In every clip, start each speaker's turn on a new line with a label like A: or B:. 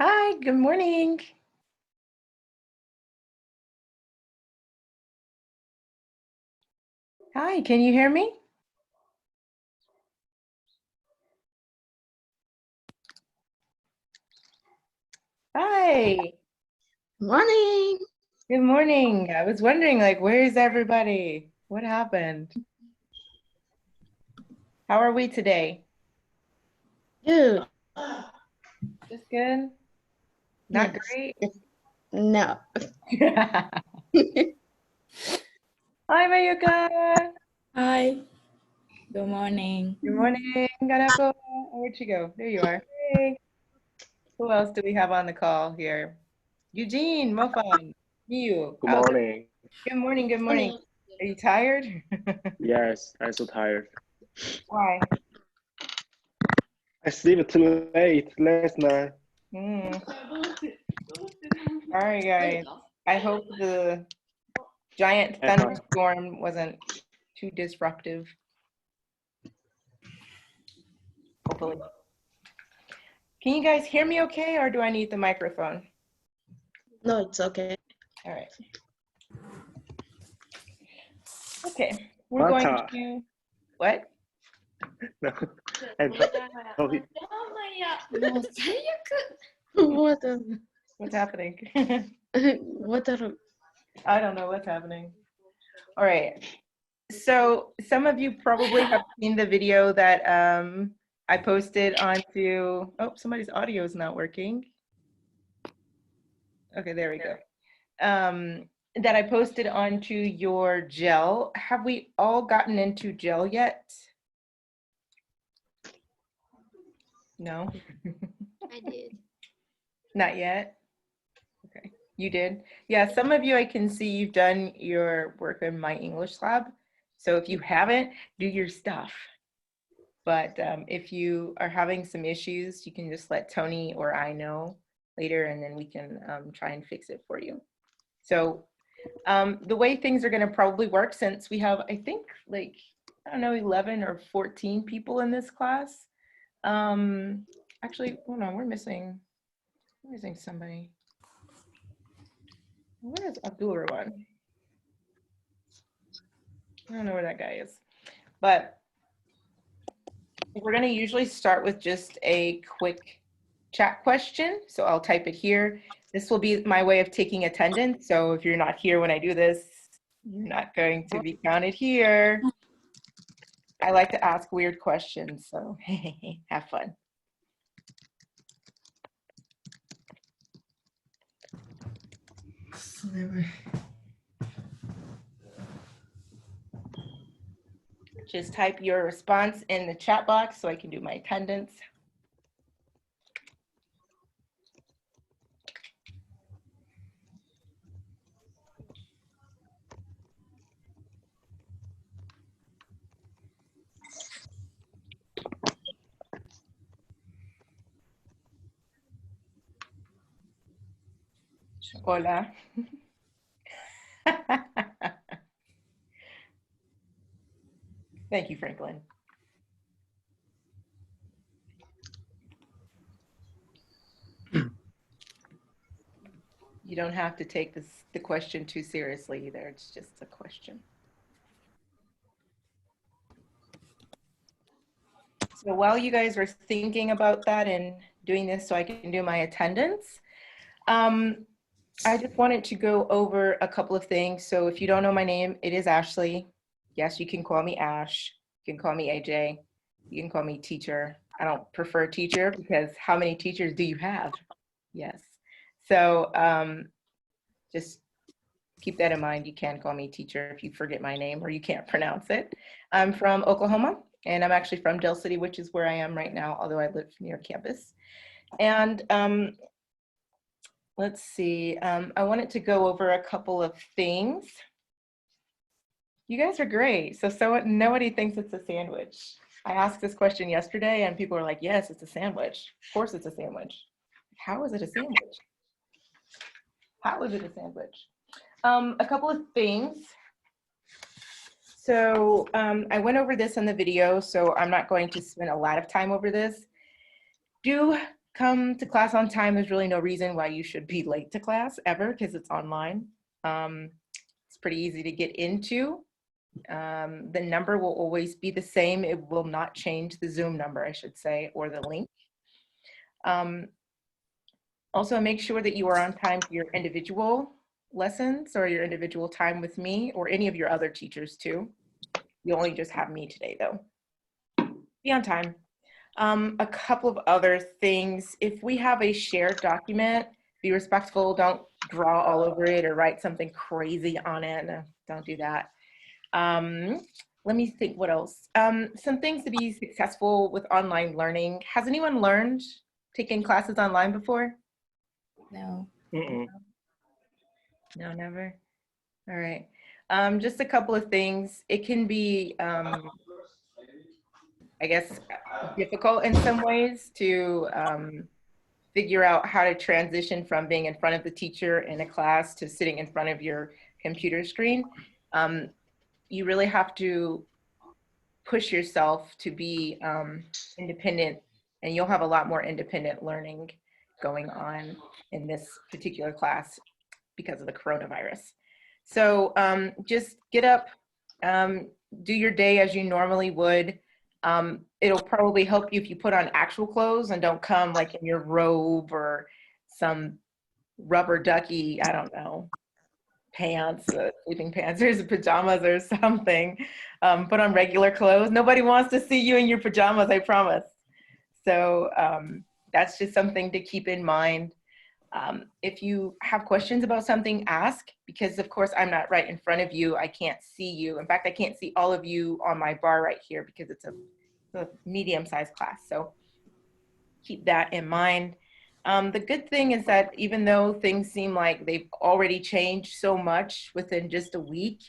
A: Hi, good morning. Hi, can you hear me? Hi,
B: Morning.
A: good morning. I was wondering, like, where's everybody? What happened? How are we today?
B: Good.
A: Just good? Not
B: Yes.
A: great?
B: No.
A: Hi, Mayuka.
C: Hi, good morning.
A: Good morning, Ganako. Where'd you go? There you are. Hey. Who else do we have on the call here? Eugene, Mofan, Miyu.
D: Good
A: How's it?
D: morning.
A: Good morning, good morning.
B: Morning.
A: Are you tired?
D: Yes, I'm so tired.
A: Why?
D: I sleep too late last night.
A: Mm. All right, guys. I hope the giant thunderstorm wasn't too disruptive. Hopefully. Can you guys hear me okay, or do I need the microphone?
B: No, it's okay.
A: All right. Okay, we're going to, what?
D: No. And talking.
B: What?
A: What's happening?
B: What are?
A: I don't know what's happening. All right. So some of you probably have seen the video that I posted onto, oh, somebody's audio is not working. Okay, there we go. That I posted onto your gel. Have we all gotten into gel yet? No?
B: I did.
A: Not yet? Okay, you did? Yeah, some of you I can see you've done your work in my English lab. So if you haven't, do your stuff. But if you are having some issues, you can just let Tony or I know later, and then we can try and fix it for you. So the way things are going to probably work, since we have, I think, like, I don't know, 11 or 14 people in this class. Actually, hold on, we're missing somebody. Where is Abdul Rahman? I don't know where that guy is. But we're going to usually start with just a quick chat question. So I'll type it here. This will be my way of taking attendance. So if you're not here when I do this, you're not going to be counted here. I like to ask weird questions, so have fun. Just type your response in the chat box so I can do my attendance. Hola. Thank you, Franklin. You don't have to take the question too seriously either. It's just a question. So while you guys are thinking about that and doing this so I can do my attendance, I just wanted to go over a couple of things. So if you don't know my name, it is Ashley. Yes, you can call me Ash. You can call me AJ. You can call me teacher. I don't prefer teacher because how many teachers do you have? Yes. So just keep that in mind. You can call me teacher if you forget my name or you can't pronounce it. I'm from Oklahoma, and I'm actually from Del City, which is where I am right now, although I live near campus. And let's see, I wanted to go over a couple of things. You guys are great. So nobody thinks it's a sandwich. I asked this question yesterday and people are like, yes, it's a sandwich. Of course it's a sandwich. How is it a sandwich? How is it a sandwich? A couple of things. So I went over this in the video, so I'm not going to spend a lot of time over this. Do come to class on time. There's really no reason why you should be late to class ever because it's online. It's pretty easy to get into. The number will always be the same. It will not change, the Zoom number, I should say, or the link. Also, make sure that you are on time for your individual lessons or your individual time with me or any of your other teachers too. You only just have me today though. Be on time. A couple of other things. If we have a shared document, be respectful. Don't draw all over it or write something crazy on it. No, don't do that. Let me think what else. Some things to be successful with online learning. Has anyone learned taking classes online before?
C: No.
D: Mm-mm.
A: No, never. All right. Just a couple of things. It can be, I guess, difficult in some ways to figure out how to transition from being in front of the teacher in a class to sitting in front of your computer screen. You really have to push yourself to be independent, and you'll have a lot more independent learning going on in this particular class because of the coronavirus. So just get up, do your day as you normally would. It'll probably help you if you put on actual clothes and don't come like in your robe or some rubber ducky, I don't know, pants, sleeping pants, or pajamas or something. Put on regular clothes. Nobody wants to see you in your pajamas, I promise. So that's just something to keep in mind. If you have questions about something, ask, because of course I'm not right in front of you. I can't see you. In fact, I can't see all of you on my bar right here because it's a medium-sized class. So keep that in mind. The good thing is that even though things seem like they've already changed so much within just a week,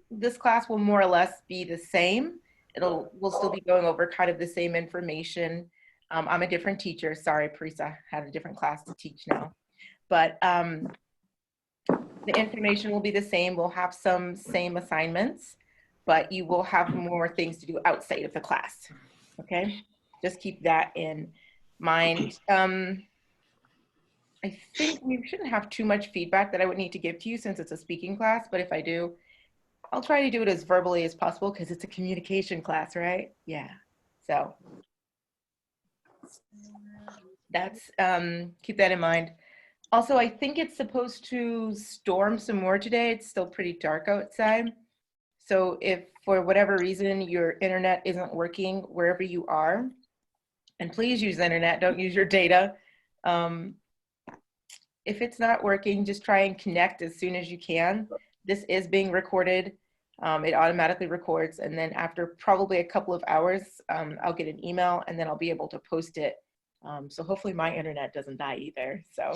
A: this class will more or less be the same. We'll still be going over kind of the same information. I'm a different teacher. Sorry, Parisa, had a different class to teach now. But the information will be the same. We'll have some same assignments, but you will have more things to do outside of the class, okay? Just keep that in mind. I think we shouldn't have too much feedback that I would need to give to you since it's a speaking class, but if I do, I'll try to do it as verbally as possible because it's a communication class, right? Yeah, so that's, keep that in mind. Also, I think it's supposed to storm some more today. It's still pretty dark outside. So if for whatever reason your internet isn't working wherever you are, and please use the internet, don't use your data. If it's not working, just try and connect as soon as you can. This is being recorded. It automatically records, and then after probably a couple of hours, I'll get an email and then I'll be able to post it. So hopefully my internet doesn't die either. So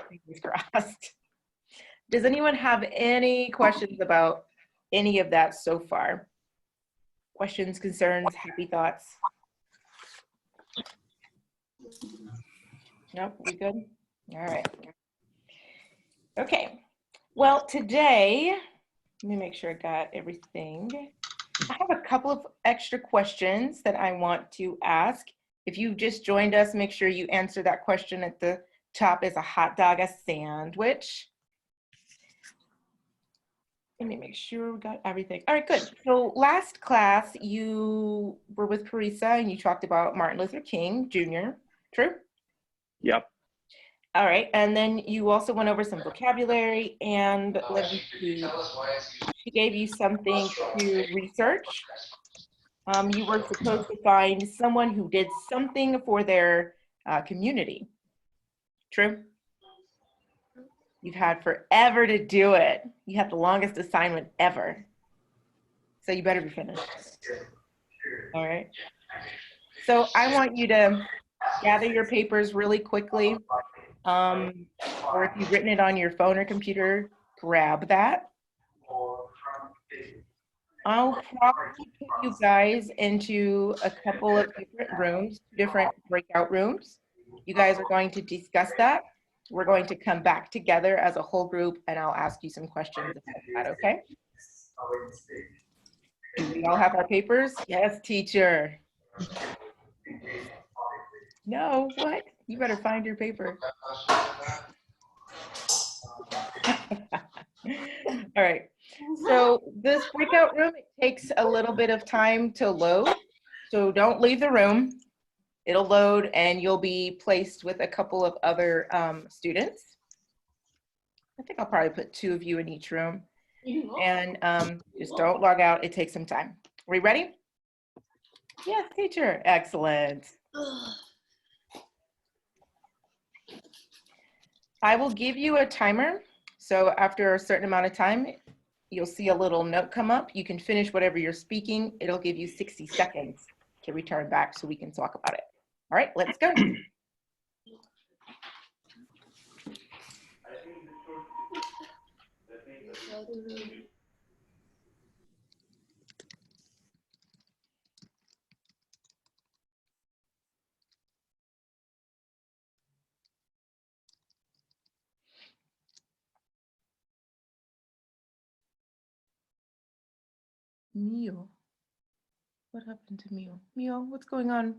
A: fingers crossed. Does anyone have any questions about any of that so far? Questions, concerns, happy thoughts? Nope, we good? All right. Okay. Well, today, let me make sure I got everything. I have a couple of extra questions that I want to ask. If you just joined us, make sure you answer that question at the top. Is a hot dog a sandwich? Let me make sure we got everything. All right, good. So last class, you were with Parisa and you talked about Martin Luther King Jr., true?
D: Yep.
A: All right, and then you also went over some vocabulary, and let me see, she gave you something to research. You were supposed to find someone who did something for their community. True? You've had forever to do it. You had the longest assignment ever. So you better be finished. All right. So I want you to gather your papers really quickly. Or if you've written it on your phone or computer, grab that. I'll probably put you guys into a couple of different rooms, different breakout rooms. You guys are going to discuss that. We're going to come back together as a whole group and I'll ask you some questions about that, okay? Do we all have our papers? Yes, teacher. No, what? You better find your paper. All right. So this breakout room, it takes a little bit of time to load. So don't leave the room. It'll load and you'll be placed with a couple of other students. I think I'll probably put 2 of you in each room. And just don't log out. It takes some time. Are we ready? Yes, teacher. Excellent. I will give you a timer. So after a certain amount of time, you'll see a little note come up. You can finish whatever you're speaking. It'll give you 60 seconds to return back so we can talk about it. All right, let's go. Mio. What happened to Mio? Mio, what's going on?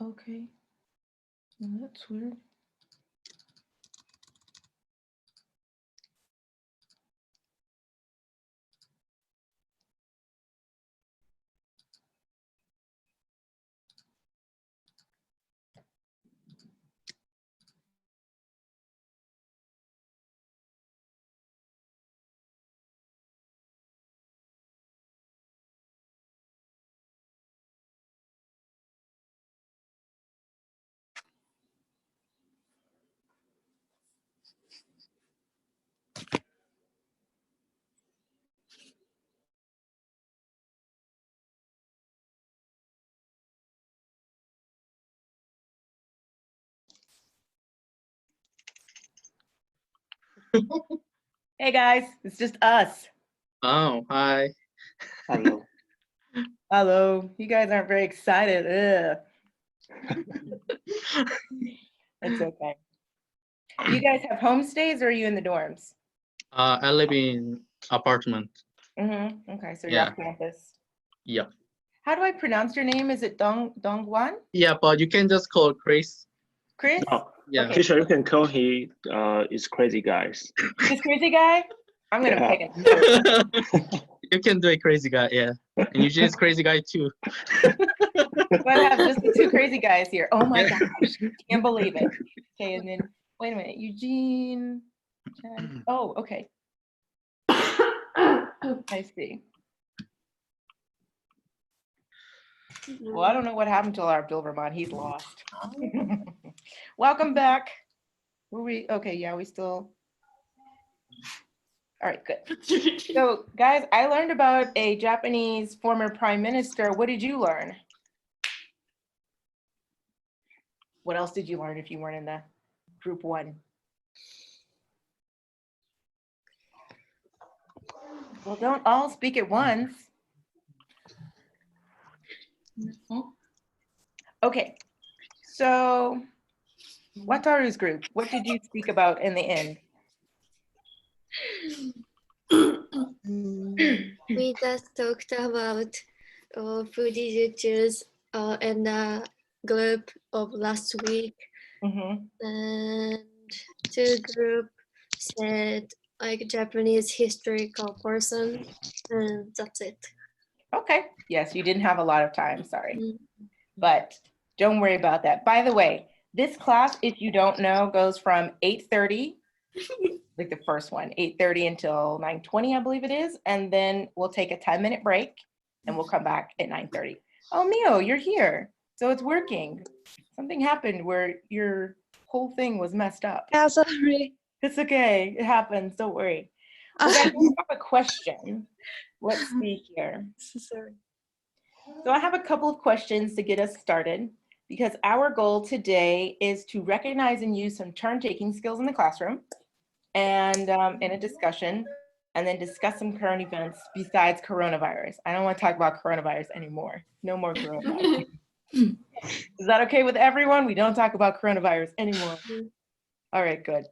A: Okay. Well, that's weird. Hey guys, it's just us.
E: Oh, hi.
D: Hello.
A: Hello. You guys aren't very excited. Ugh. It's okay. You guys have homestays or are you in the dorms?
E: I live in apartment.
A: Okay, so you're
E: Yeah.
A: off campus.
E: Yeah.
A: How do I pronounce your name? Is it Dongguan?
E: Yeah, but you can just call Chris.
A: Chris?
D: No,
E: Yeah.
A: Okay.
D: teacher, you can call he is crazy guys.
A: This crazy guy? I'm gonna
D: Yeah.
A: take a note.
E: You can do a crazy guy, yeah. And Eugene is crazy guy too.
A: So I have just the 2 crazy guys here. Oh my
E: Yeah.
A: gosh, can't believe it. Okay, and then wait a minute, Eugene. Chen. Oh, okay. I see. Well, I don't know what happened to our Abdul Rahman. He's lost. Welcome back. Were we okay? Yeah, we still. All right, good. So guys, I learned about a Japanese former prime minister. What did you learn? What else did you learn if you weren't in the group one? Well, don't all speak at once. Okay, so Wataru's group, what did you speak about in the end?
B: We just talked about who did you choose in the group of last week,
A: Mhm.
B: and two group said like Japanese historical person, and that's it.
A: Okay, yes, you didn't have a lot of time, sorry.
B: Mm.
A: But don't worry about that. By the way, this class, if you don't know, goes from 8:30, like the first one, 8:30 until 9:20, I believe it is. And then we'll take a 10-minute break and we'll come back at 9:30. Oh, Mio, you're here. So it's working. Something happened where your whole thing was messed up.
B: Yeah, sorry.
A: It's okay, it happens, don't worry. Well, guys, I have a question. Let's see here.
B: Sorry.
A: So I have a couple of questions to get us started because our goal today is to recognize and use some turn-taking skills in the classroom and in a discussion, and then discuss some current events besides coronavirus. I don't want to talk about coronavirus anymore. No more coronavirus. Is that okay with everyone? We don't talk about coronavirus anymore. All right, good.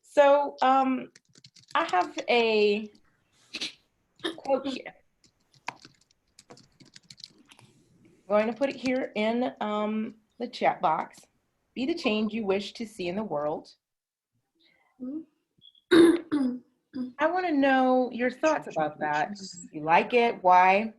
A: So I have a quote here. I'm going to put it here in the chat box. Be the change you wish to see in the world. I want to know your thoughts about that. You like it? Why?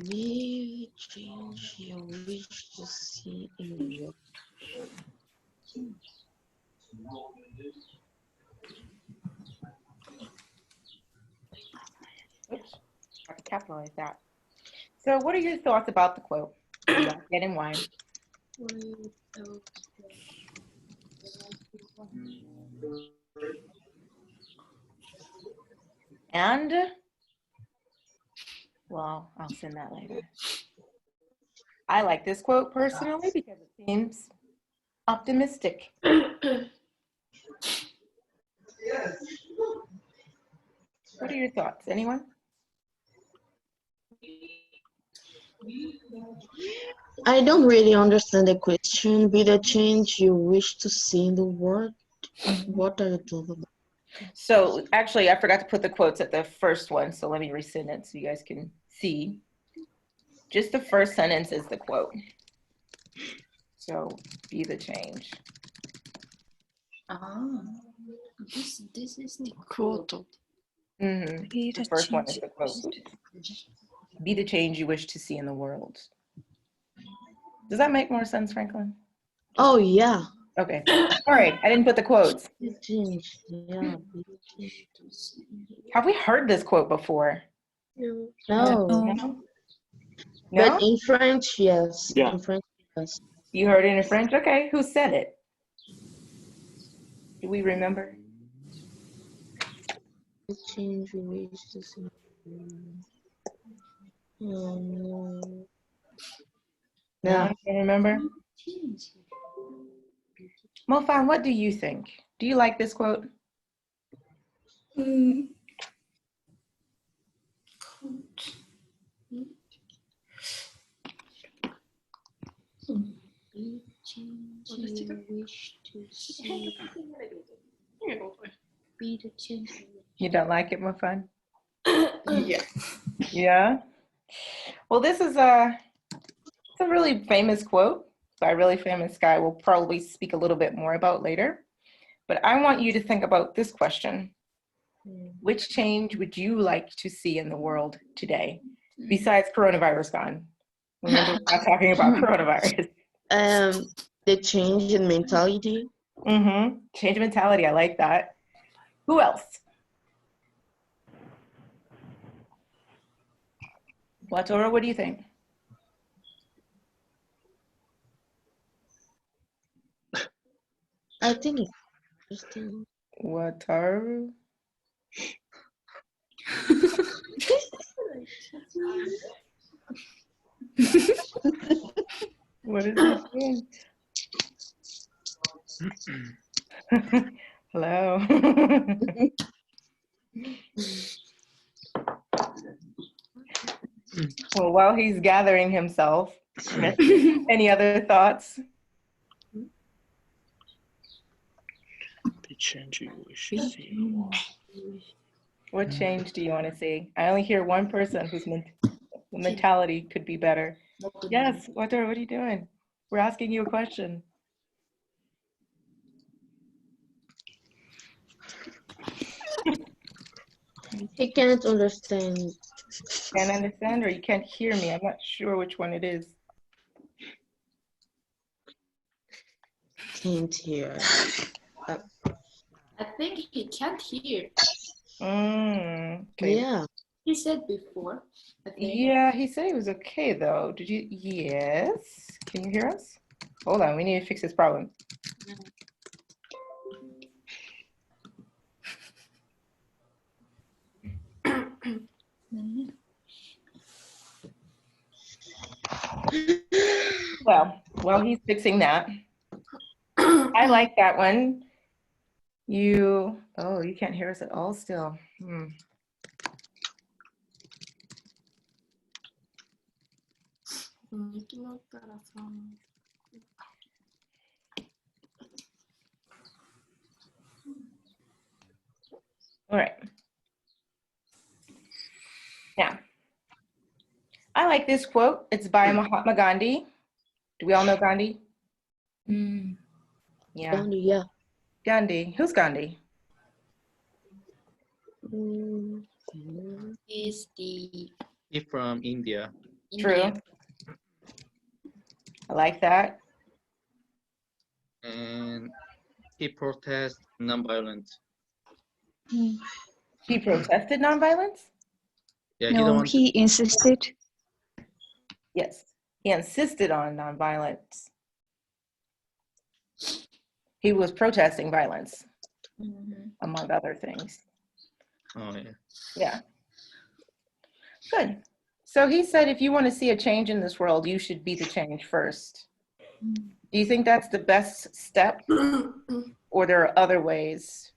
B: Be change you wish to see in the world.
A: Oops, I have to capitalize that. So what are your thoughts about the quote? Do you like it and why? And, well, I'll send that later. I like this quote personally because it seems optimistic. What are your thoughts? Anyone?
B: I don't really understand the question. Be the change you wish to see in the world. What are you talking about?
A: So actually, I forgot to put the quotes at the first one, so let me resend it so you guys can see. Just the first sentence is the quote. So be the change.
B: This is the quote.
A: Mm-hmm. The first one is the quote. Be the change you wish to see in the world. Does that make more sense, Franklin?
B: Oh yeah.
A: Okay. All right. I didn't put the quotes.
B: Be the change. Yeah. Be the change to see.
A: Have we heard this quote before?
B: No.
A: No?
B: But in French, yes.
D: Yeah.
B: In French, yes.
A: You heard it in French? Okay. Who said it? Do we remember?
B: The change you wish to see. No.
A: No, you remember? Mofan, what do you think? Do you like this quote? You don't like it, Mofan?
C: Yeah.
A: Yeah. Well, this is it's a really famous quote by a really famous guy we'll probably speak a little bit more about later. But I want you to think about this question. Which change would you like to see in the world today besides coronavirus gone? Remember, we're not talking about coronavirus.
B: The change in mentality.
A: Mm-hmm. Change mentality. I like that. Who else? Latora, what do you think?
F: Wataru. Wataru.
A: Wataru. What is he saying? Hello. Well, while he's gathering himself, any other thoughts?
D: They change you wish to see.
A: What change do you want to see? I only hear one person whose mentality could be better. Yes, Wataru, what are you doing? We're asking you a question.
F: He can't understand.
A: Can't understand or you can't hear me? I'm not sure which one it is.
F: Can't hear.
C: I think he can't hear.
A: Okay.
F: Yeah.
C: He said before, I think.
A: Yeah, he said he was okay though. Did you? Yes. Can you hear us? Hold on, we need to fix this problem. Well, while he's fixing that, I like that one. You can't hear us at all still. All right. Now, I like this quote. It's by Mahatma Gandhi. Do we all know Gandhi? Yeah.
F: Yeah.
A: Gandhi. Who's Gandhi?
C: Is the
E: He's from India.
A: True. I like that.
E: And he protests nonviolent.
A: He protested nonviolence?
E: Yeah, he don't want
G: he insisted.
A: Yes. He insisted on nonviolence. He was protesting violence, among other things.
E: Oh yeah.
A: Yeah. Good. So he said, if you want to see a change in this world, you should be the change first. Do you think that's the best step? Or there are other ways?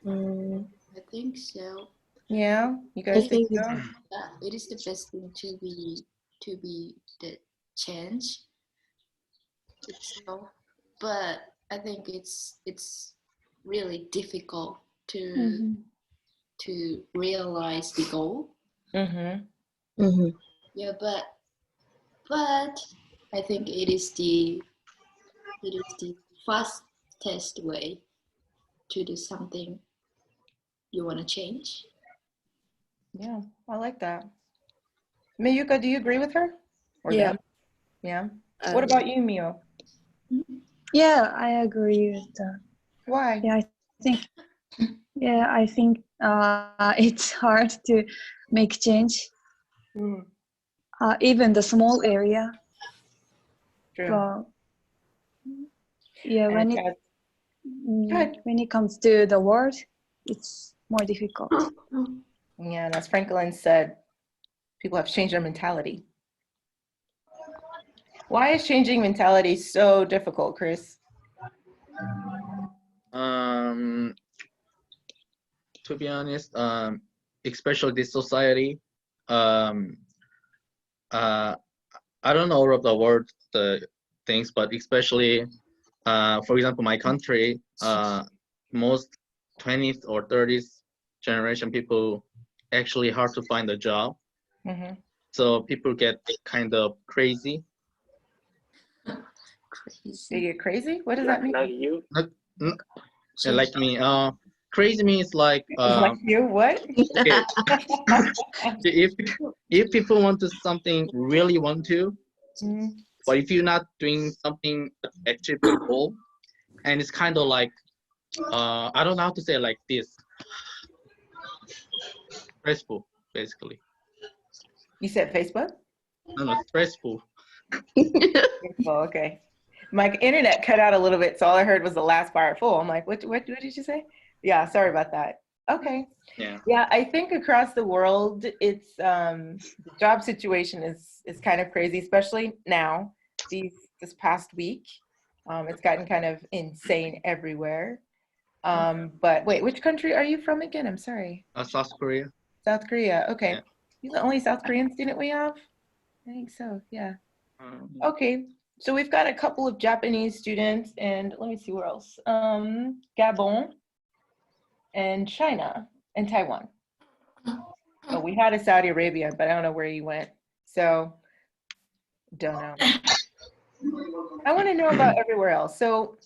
C: I think so.
A: Yeah, you guys
F: I
A: think
F: think
A: so?
C: It is the best thing to be the change itself, but I think it's really difficult to realize the goal. Yeah, but I think it is the fastest way to do something you want to change.
A: Yeah, I like that. Miyuka, do you agree with her? Or
G: Yeah.
A: them? Yeah. What about you, Mio?
G: Yeah, I agree with that.
A: Why?
G: Yeah, I think it's hard to make change, even the small area.
A: True.
G: But yeah,
A: And
G: when it comes to the world, it's more difficult.
A: yeah, and as Franklin said, people have changed their mentality. Why is changing mentality so difficult, Chris?
E: To be honest, especially this society, I don't know all of the words, the things, but especially, for example, my country, most 20th or 30th generation people actually hard to find a job. So people get kind of crazy.
A: They get crazy? What does that mean?
D: Like you?
E: Like me, crazy means like
A: Like you, what?
E: okay. if people want to something really want to, but if you're not doing something achievable, and it's kind of like I don't know how to say it like this, stressful basically.
A: You said Facebook?
E: No, stressful.
A: Well, okay. My internet cut out a little bit, so all I heard was the last part full. I'm like, what did you say? Yeah, sorry about that. Okay.
E: Yeah.
A: Yeah, I think across the world, it's the job situation is kind of crazy, especially now, this past week. It's gotten kind of insane everywhere. But wait, which country are you from again? I'm sorry.
E: South Korea.
A: South Korea. Okay.
E: Yeah.
A: You're the only South Korean student we have? I think so, yeah.
E: Um,
A: Okay, so we've got a couple of Japanese students, and let me see where else. Gabon and China and Taiwan. Oh, we had a Saudi Arabia, but I don't know where he went. So, don't know. I want to know about everywhere else. So,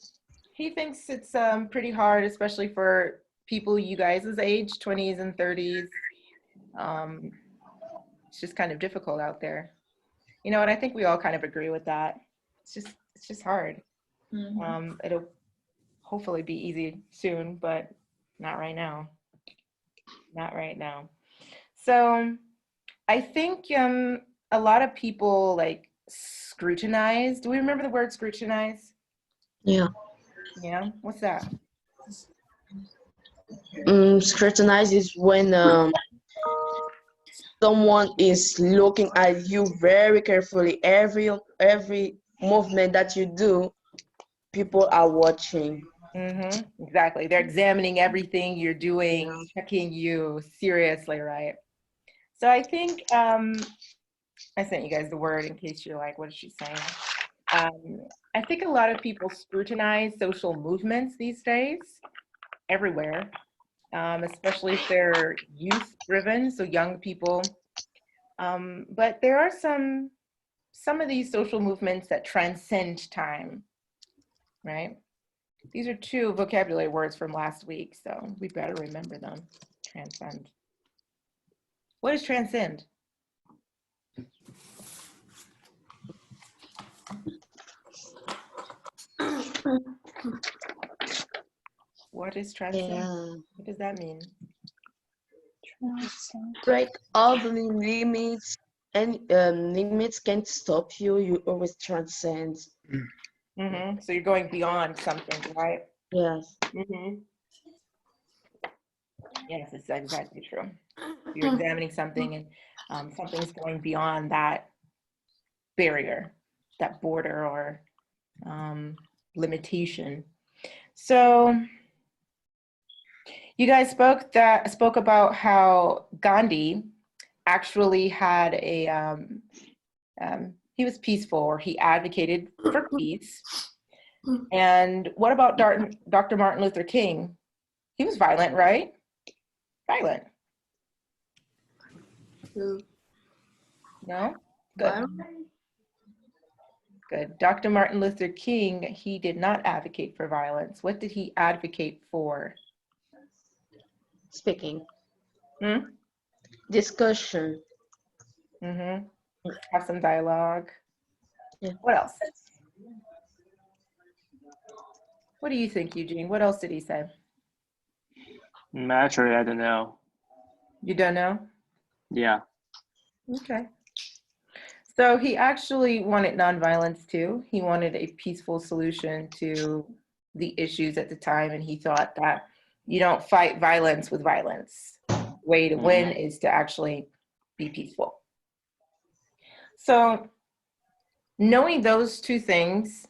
A: he thinks it's pretty hard, especially for people you guys' age, 20s and 30s. It's just kind of difficult out there. You know, and I think we all kind of agree with that. It's just hard. It'll hopefully be easy soon, but not right now. Not right now. So I think a lot of people like scrutinize. Do we remember the word scrutinize?
F: Yeah.
A: Yeah. What's that?
F: Scrutinize is when someone is looking at you very carefully. Every movement that you do, people are watching.
A: Exactly. They're examining everything you're doing, checking you seriously, right? So I think I sent you guys the word in case you're like, what is she saying? I think a lot of people scrutinize social movements these days, everywhere, especially if they're youth driven, so young people. But there are some of these social movements that transcend time, right? These are two vocabulary words from last week, so we better remember them. Transcend. What is transcend? What is transcend?
F: Yeah.
A: What does that mean?
F: Break all the limits, and limits can't stop you. You always transcend.
A: So you're going beyond something, right?
F: Yes.
A: Yes, it's exactly true. You're examining something and something's going beyond that barrier, that border or limitation. So you guys spoke about how Gandhi actually had a he was peaceful, or he advocated for peace. And what about Dr. Martin Luther King? He was violent, right? Violent. No? Good. Good. Dr. Martin Luther King, he did not advocate for violence. What did he advocate for?
F: Speaking. Discussion.
A: Have some dialogue.
F: Yeah.
A: What else? What do you think, Eugene? What else did he say?
D: Actually, I don't know.
A: You don't know?
D: Yeah.
A: Okay. So he actually wanted nonviolence too. He wanted a peaceful solution to the issues at the time, and he thought that you don't fight violence with violence. The way to win is to actually be peaceful. So knowing those two things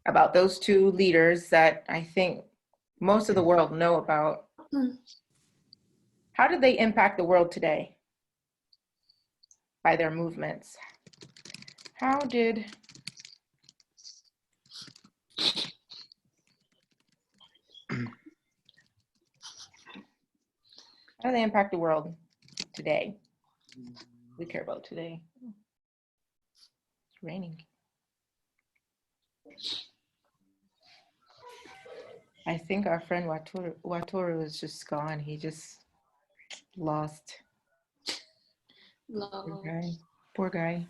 A: about those two leaders that I think most of the world know about, how did they impact the world today by their movements? How did they impact the world today? We care about today. It's raining. I think our friend Watoru is just gone. He just lost. Poor guy. Poor guy.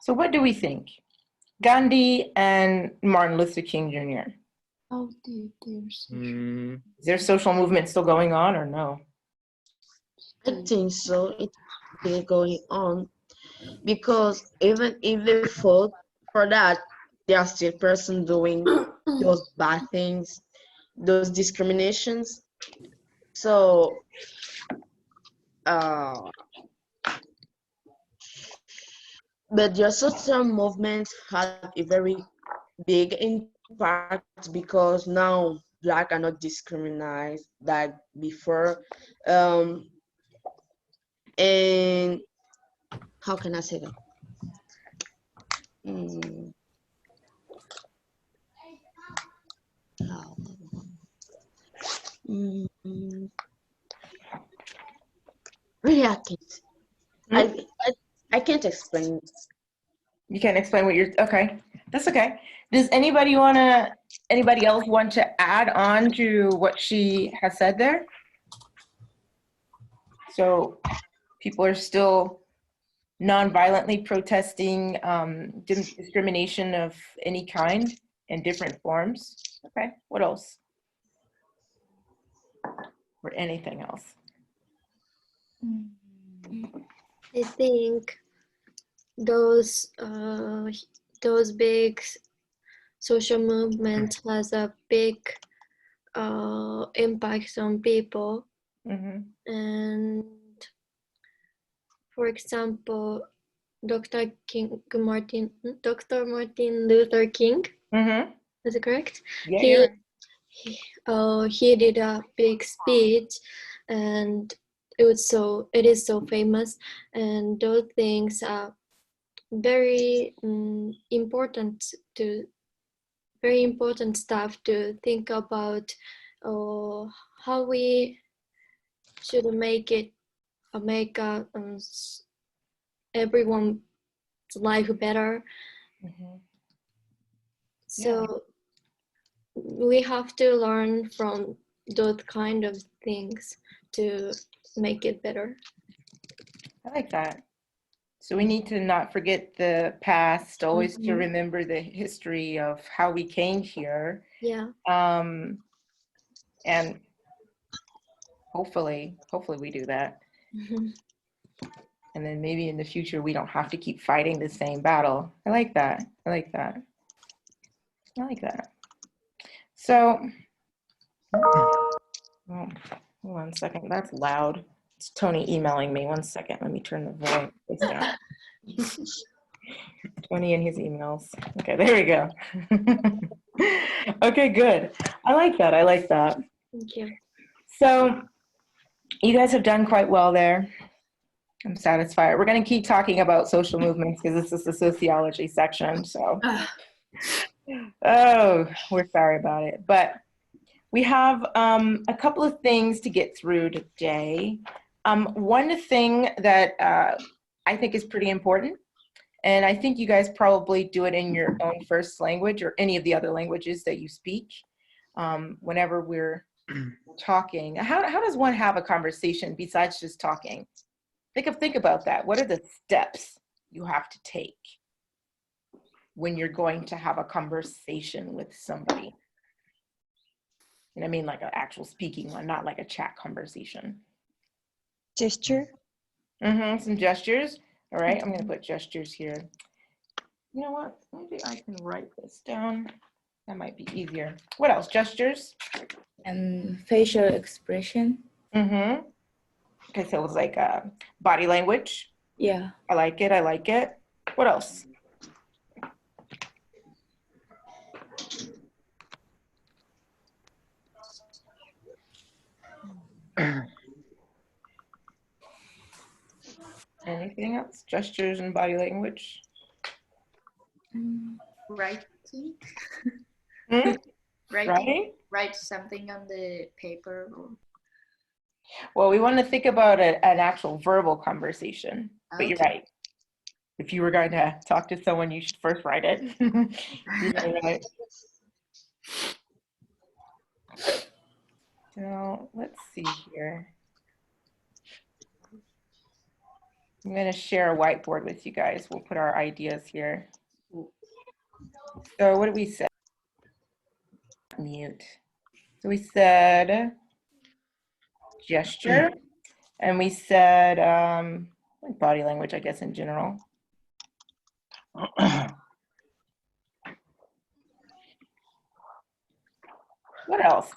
A: So what do we think? Gandhi and Martin Luther King Jr.
C: How did their social
A: Is their social movement still going on or no?
F: think so. It's still going on because even if they fought for that, there are still person doing those bad things, those discriminations. So, uh, but your social movement had a very big impact because now Black are not discriminated like before. Um, and how can I say that? Mm, how- mm, really, I can't explain.
A: You can't explain what you're, okay, that's okay. Does anybody else want to add on to what she has said there? So people are still non-violently protesting discrimination of any kind in different forms. Okay, what else? Or anything else?
B: I think those big social movements has a big impact on people.
A: Mm-hmm.
B: And for example, Dr. Martin Luther King,
A: Mm-hmm.
B: is it correct?
A: Yeah, you're right.
B: He did a big speech, and it is so famous, and those things are very important stuff to think about, how we should make everyone's life better.
A: Mm-hmm.
B: So we have to learn from those kind of things to make it better.
A: I like that. So we need to not forget the past, always to remember the history of how we came here.
B: Yeah.
A: And hopefully we do that. And then maybe in the future, we don't have to keep fighting the same battle. I like that. I like that. I like that. So, oh, hold on a second. That's loud. It's Tony emailing me. 1 second. Let me turn the voice down. Tony and his emails. Okay, there we go. Okay, good. I like that. I like that.
B: Thank you.
A: So, you guys have done quite well there. I'm satisfied. We're going to keep talking about social movements because this is the sociology section. So, oh, we're sorry about it. But we have a couple of things to get through today. One thing that I think is pretty important, and I think you guys probably do it in your own first language or any of the other languages that you speak whenever we're talking. How does one have a conversation besides just talking? Think about that. What are the steps you have to take when you're going to have a conversation with somebody? And I mean like an actual speaking one, not like a chat conversation.
G: Gesture.
A: Some gestures. All right, I'm gonna put gestures here. You know what? Maybe I can write this down. That might be easier. What else? Gestures.
H: And facial expression.
A: Okay, so it was like body language.
H: Yeah.
A: I like it. I like it. What else? Anything else? Gestures and body language.
C: Writing.
A: Writing?
C: Write something on the paper.
A: Well, we want to think about an actual verbal conversation. But you're right. If you were going to talk to someone, you should first write it. You're right. So let's see here. I'm going to share a whiteboard with you guys. We'll put our ideas here. So what did we say? Mute. So we said gesture. And we said like body language, I guess, in general. What else?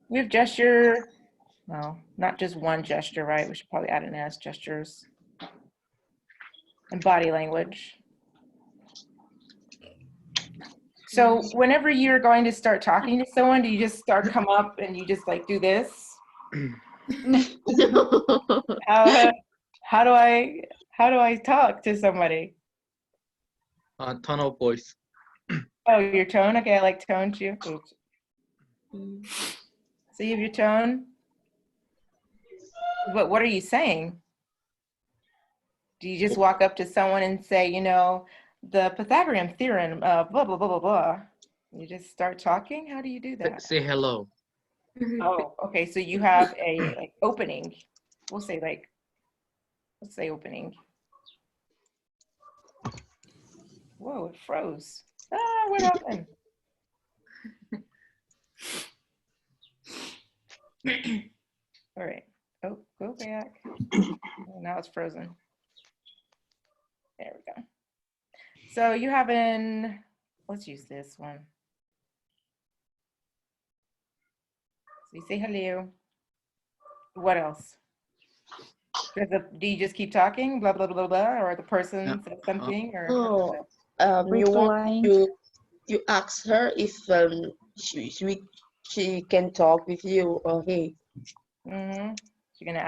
A: We have gesture. Well, not just one gesture, right? We should probably add an S, gestures. And body language. So whenever you're going to start talking to someone, do you just come up and you just like do this? How do I talk to somebody?
E: Tone of voice.
A: Oh, your tone? Okay, I like tone too. Oops. So you have your tone. But what are you saying? Do you just walk up to someone and say, you know, the Pythagorean theorem, blah, blah, blah, blah, blah. You just start talking? How do you do that?
E: Say hello.
A: Oh, okay. So you have a like opening. We'll say like, let's say opening. Whoa, it froze. Ah, what happened? All right. Oh, go back. Oh, now it's frozen. There we go. So you have an, let's use this one. So you say hello. What else? Do you just keep talking, blah, blah, blah, blah, or the person says something, or?
F: Oh,
G: Replying.
F: you ask her if she can talk with you or he.
A: Mm-hmm. You're gonna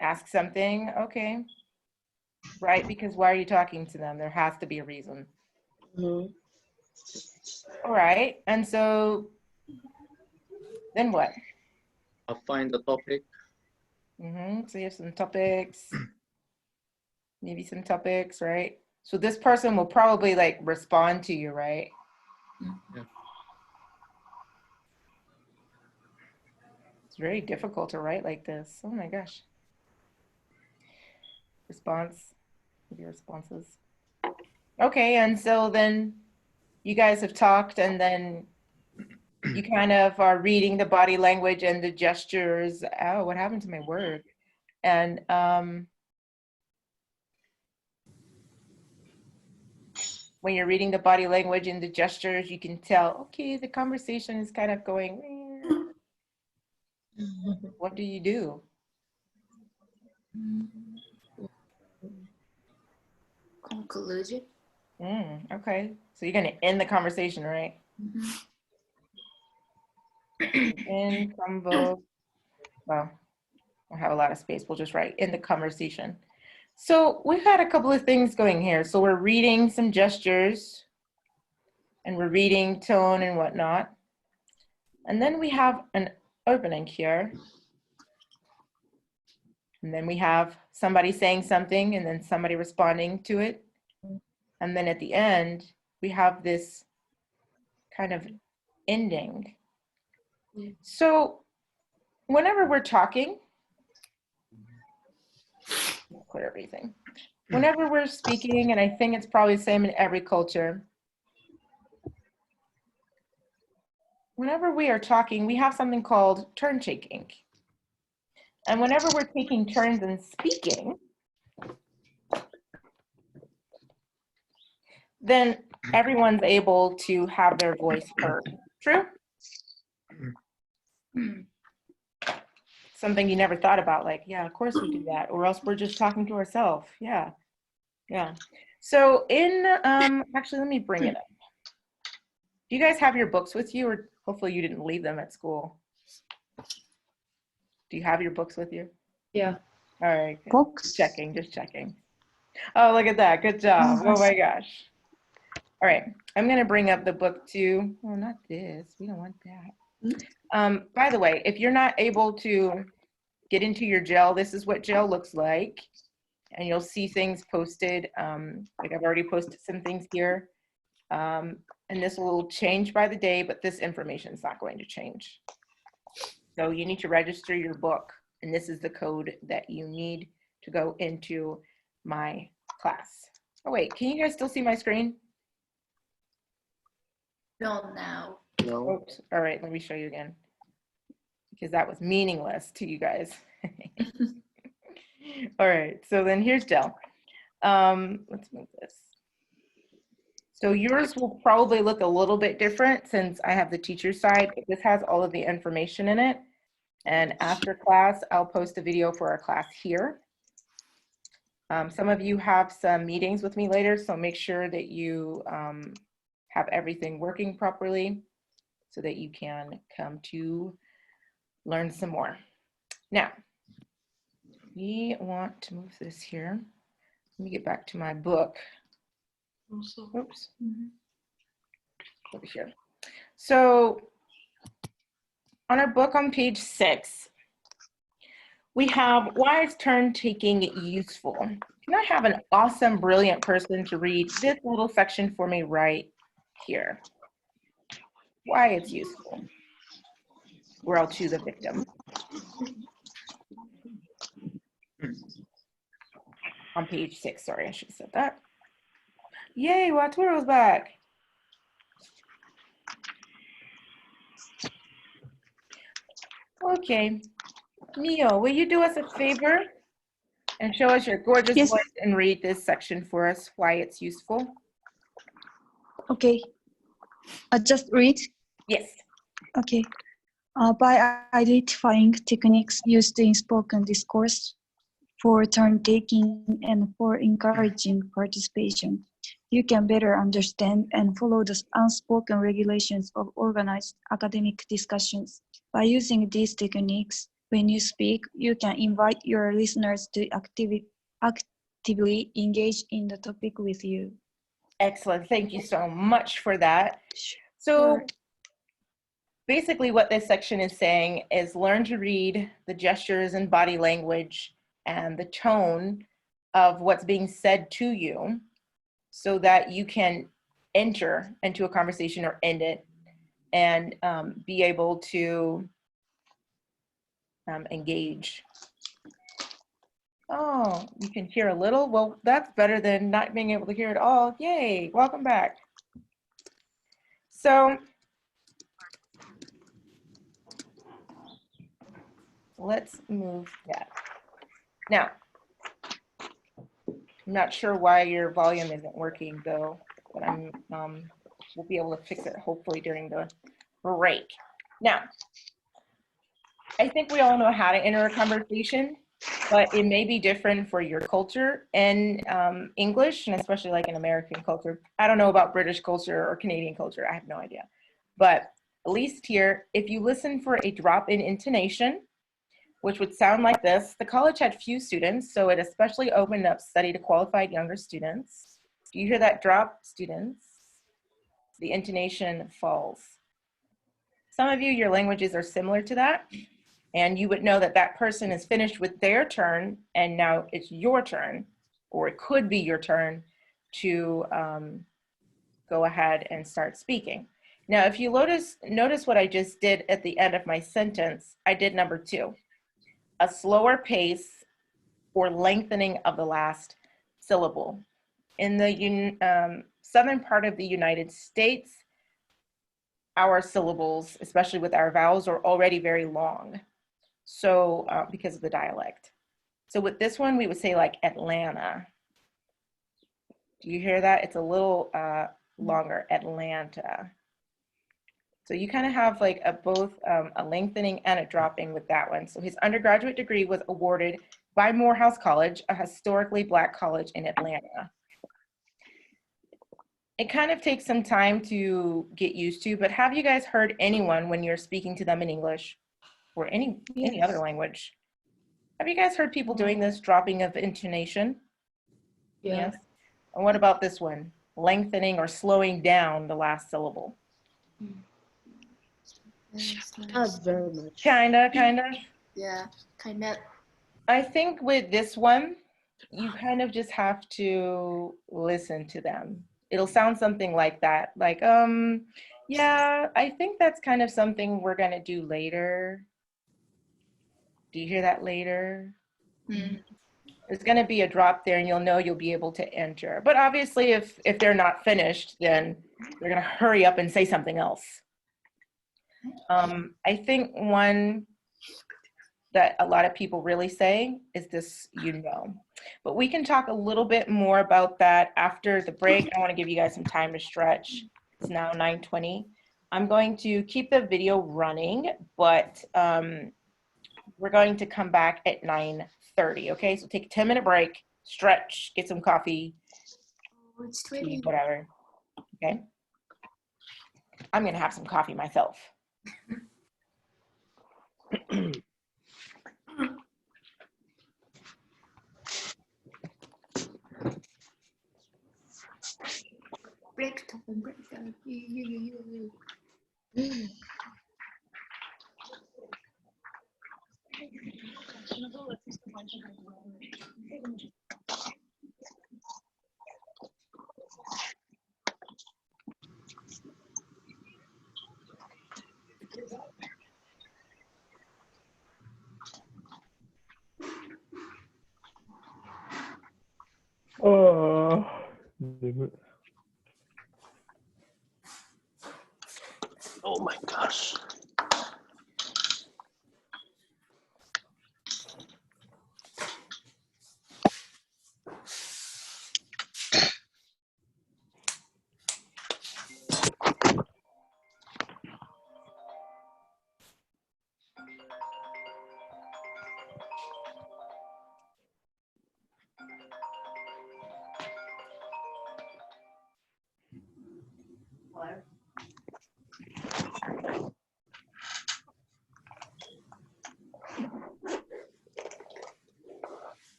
A: ask something, okay. Right, because why are you talking to them? There has to be a reason.
F: Mm-hmm.
A: All right, and so then what?
E: I'll find the topic.
A: Mm-hmm. So you have some topics, maybe some topics, right? So this person will probably like respond to you, right?
E: Yeah.
A: It's very difficult to write like this. Oh my gosh. Response, your responses. Okay, and so then you guys have talked, and then you kind of are reading the body language and the gestures. Oh, what happened to my word? And when you're reading the body language and the gestures, you can tell, okay, the conversation is kind of going, what do you do?
C: Conclusion.
A: Okay, so you're gonna end the conversation, right? In combo, well, I have a lot of space. We'll just write in the conversation. So we've had a couple of things going here. So we're reading some gestures and we're reading tone and whatnot. And then we have an opening here. And then we have somebody saying something and then somebody responding to it. And then at the end, we have this kind of ending. So whenever we're talking, clear everything. Whenever we're speaking, and I think it's probably the same in every culture, whenever we are talking, we have something called turn taking. And whenever we're taking turns in speaking, then everyone's able to have their voice heard. True? Something you never thought about, like, yeah, of course we do that, or else we're just talking to ourselves. Yeah, yeah. So in, actually, let me bring it up. Do you guys have your books with you, or hopefully you didn't leave them at school? Do you have your books with you?
G: Yeah.
A: All right. Good.
G: Books.
A: Just checking. Oh, look at that. Good job. Oh my gosh. All right. I'm going to bring up the book too. Oh, not this. We don't want that. By the way, if you're not able to get into your gel, this is what gel looks like. And you'll see things posted. Like I've already posted some things here. And this will change by the day, but this information is not going to change. So you need to register your book. And this is the code that you need to go into my class. Oh wait, can you guys still see my screen?
C: Not now.
D: No.
A: Oops. All right, let me show you again. because that was meaningless to you guys. All right, so then here's Jill. Let's move this. So yours will probably look a little bit different since I have the teacher side, but this has all of the information in it. And after class, I'll post a video for our class here. Some of you have some meetings with me later, so make sure that you have everything working properly so that you can come to learn some more. Now, we want to move this here. Let me get back to my book. Oops. Over here. So on our book on page 6, we have why is turn taking useful? Can I have an awesome, brilliant person to read this little section for me right here? Why it's useful. Or I'll choose a victim. On page 6, sorry, I should have said that. Yay, Waturo's back. Okay, Mio, will you do us a favor and show us your gorgeous
G: Yes.
A: voice and read this section for us, why it's useful?
G: Okay. Just read.
A: Yes.
G: Okay. By identifying techniques used in spoken discourse for turn taking and for encouraging participation, you can better understand and follow the unspoken regulations of organized academic discussions. By using these techniques, when you speak, you can invite your listeners to actively engage in the topic with you.
A: Excellent. Thank you so much for that. So basically what this section is saying is learn to read the gestures and body language and the tone of what's being said to you so that you can enter into a conversation or end it and be able to engage. Oh, you can hear a little? Well, that's better than not being able to hear at all. Yay, welcome back. So let's move that. Now, I'm not sure why your volume isn't working though, but we'll be able to fix it hopefully during the break. Now, I think we all know how to enter a conversation, but it may be different for your culture and English, and especially like in American culture. I don't know about British culture or Canadian culture, I have no idea. But at least here, if you listen for a drop in intonation, which would sound like this, the college had few students, so it especially opened up study to qualified younger students. Do you hear that drop, students? The intonation falls. Some of you, your languages are similar to that, and you would know that that person is finished with their turn, and now it's your turn, or it could be your turn to go ahead and start speaking. Now, if you notice what I just did at the end of my sentence, I did number 2. A slower pace or lengthening of the last syllable. In the southern part of the United States, our syllables, especially with our vowels, are already very long. So because of the dialect. So with this one, we would say like Atlanta. Do you hear that? It's a little longer, Atlanta. So you kind of have like both a lengthening and a dropping with that one. So his undergraduate degree was awarded by Morehouse College, a historically Black college in Atlanta. It kind of takes some time to get used to, but have you guys heard anyone when you're speaking to them in English or any other language? Have you guys heard people doing this dropping of intonation?
F: Yeah.
A: Yes. And what about this one? Lengthening or slowing down the last syllable.
F: Not very much.
A: Kind of.
C: Yeah, kind of.
A: I think with this one, you kind of just have to listen to them. It'll sound something like that. Like, yeah, I think that's kind of something we're gonna do later. Do you hear that later? There's gonna be a drop there and you'll know you'll be able to enter. But obviously if they're not finished, then they're gonna hurry up and say something else. I think one that a lot of people really say is this, But we can talk a little bit more about that after the break. I want to give you guys some time to stretch. It's now 9:20. I'm going to keep the video running, but we're going to come back at 9:30, okay? So take a 10-minute break, stretch, get some coffee,
B: Oh, it's 20.
A: whatever, okay? I'm going to have some coffee myself.
B: Break time, break time. You.
D: Oh, oh my gosh.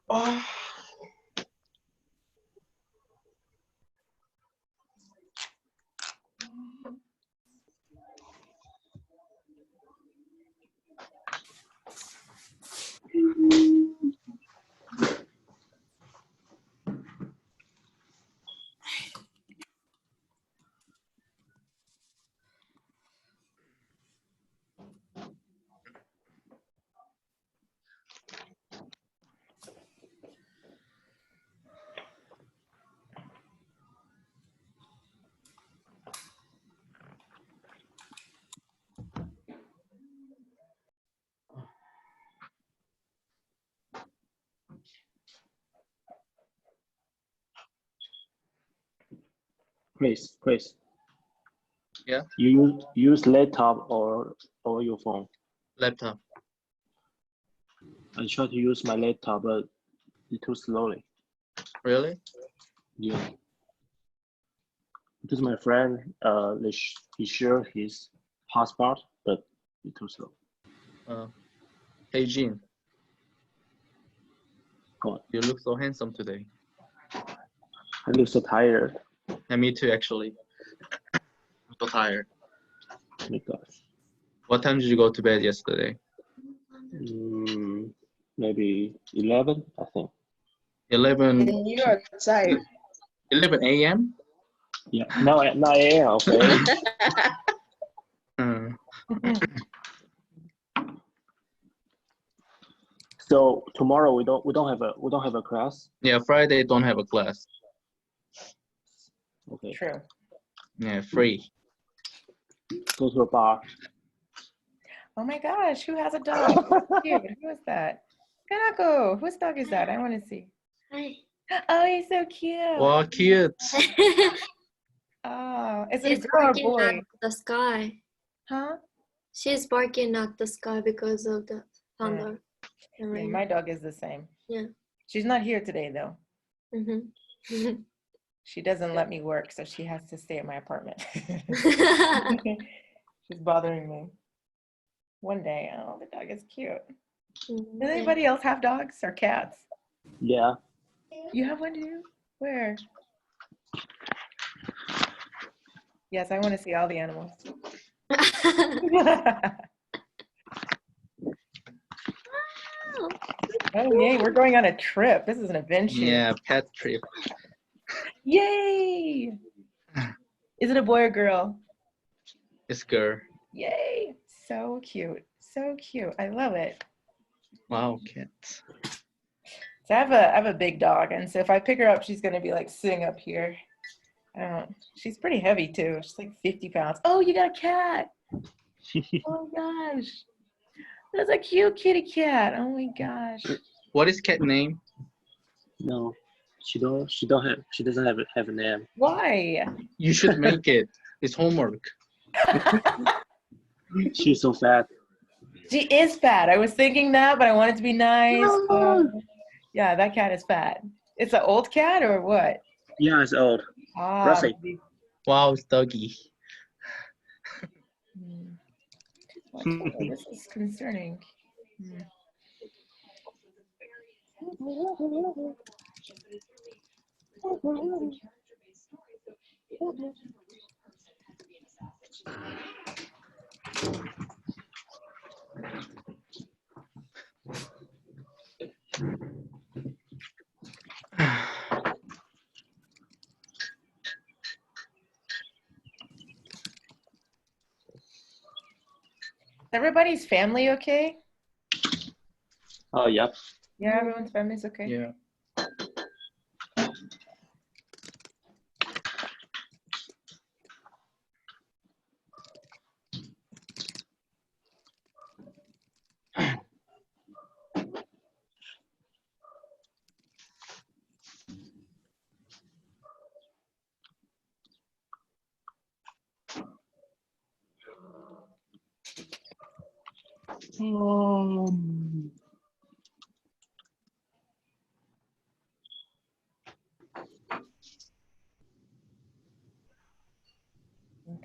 D: Oh. Chris.
E: Yeah.
D: You use laptop or your phone?
E: Laptop.
D: I try to use my laptop, but it's too slowly.
E: Really?
D: Yeah. Because my friend, he share his hotspot, but it's too slow.
E: Hey, Jin.
D: What?
E: You look so handsome today.
D: I look so tired.
E: And me too, actually. I'm so tired.
D: Oh my gosh.
E: What time did you go to bed yesterday?
D: Maybe 11, I think.
E: 11.
F: And you are tired.
E: 11 a.m.?
D: Yeah. No, at 9 a.m. Okay. So tomorrow we don't have a class.
E: Yeah, Friday don't have a class.
D: Okay.
A: True.
E: Yeah, free.
D: Go to a bar.
A: Oh my gosh, who has a dog? Cute. Who is that? Kanako, whose dog is that? I want to see.
B: Hi.
A: Oh, he's so cute.
E: Wow, cute.
A: Oh, is it
B: She's
A: a girl or
B: barking
A: boy?
B: at the sky.
A: Huh?
B: She's barking at the sky because of the thunder. and
A: Yeah,
B: rain.
A: my dog is the same.
B: Yeah.
A: She's not here today though.
B: Mm-hmm.
A: She doesn't let me work, so she has to stay at my apartment. She's bothering me. One day, oh, the dog is cute. Does anybody else have dogs or cats?
D: Yeah.
A: You have one too? Where? Yes, I want to see all the animals. Oh, yay, we're going on a trip. This is an adventure.
E: Yeah, pet trip.
A: Yay! Is it a boy or girl?
E: It's girl.
A: Yay! So cute. So cute. I love it.
E: Wow, cats.
A: So I have a big dog, and so if I pick her up, she's gonna be like sitting up here. I don't know. She's pretty heavy too. She's like 50 pounds. Oh, you got a cat. Oh gosh. That's a cute kitty cat. Oh my gosh.
E: What is cat name?
D: No, she doesn't have a name.
A: Why?
E: You should make it. It's homework.
D: She's so fat.
A: She is fat. I was thinking that, but I want it to be nice. Yeah, that cat is fat. It's an old cat or what?
D: Yeah, it's old.
A: Ah,
D: Ruffy.
E: Wow, it's doggy.
A: This is concerning. Everybody's family okay?
D: Oh, yep.
A: Yeah, everyone's family's okay.
E: Yeah.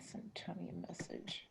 A: Send Tommy a message.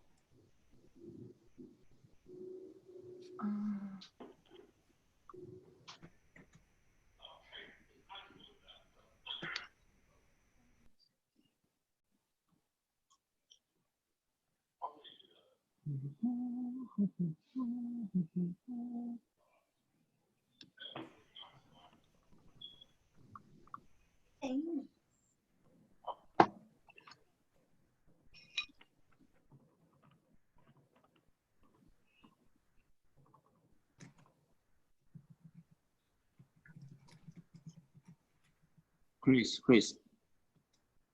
D: Chris.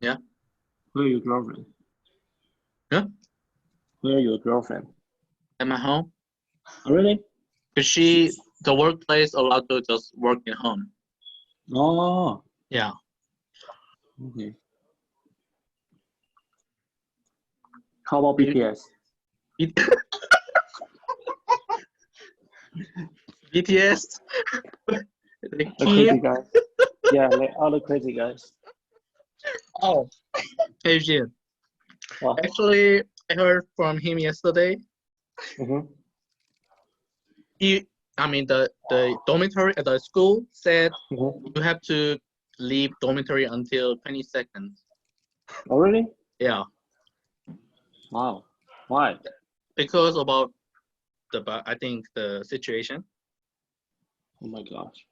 E: Yeah.
D: Where your girlfriend?
E: Yeah.
D: Where your girlfriend?
E: At my home.
D: Oh, really?
E: Because the workplace allowed to just work at home.
D: Oh,
E: Yeah.
D: okay. How about BTS?
E: BTS.
D: The crazy guys. Yeah, like all the crazy guys.
E: Oh. Hey, Jin.
D: What?
E: Actually, I heard from him yesterday.
D: Mm-hmm.
E: The dormitory at the school said
D: Mm-hmm.
E: you have to leave dormitory until 22nd.
D: Oh, really?
E: Yeah,
D: Wow. Why?
E: because about I think the situation.
D: Oh my gosh.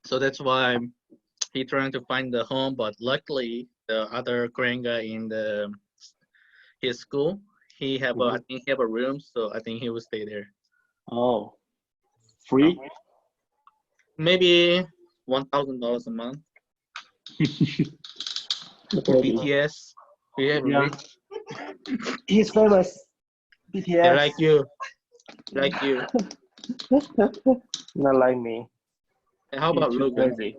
E: So that's why he trying to find the home, but luckily the other Korean guy in his school, I think he have a room, so I think he will stay there.
D: Oh, free?
E: Maybe $1,000 a month for
D: Crazy.
E: BTS. Yeah,
D: Yeah. He's famous.
E: they
D: BTS.
E: like you, like you.
D: Not like me.
E: And how about
D: He's too
E: Logan?
D: crazy.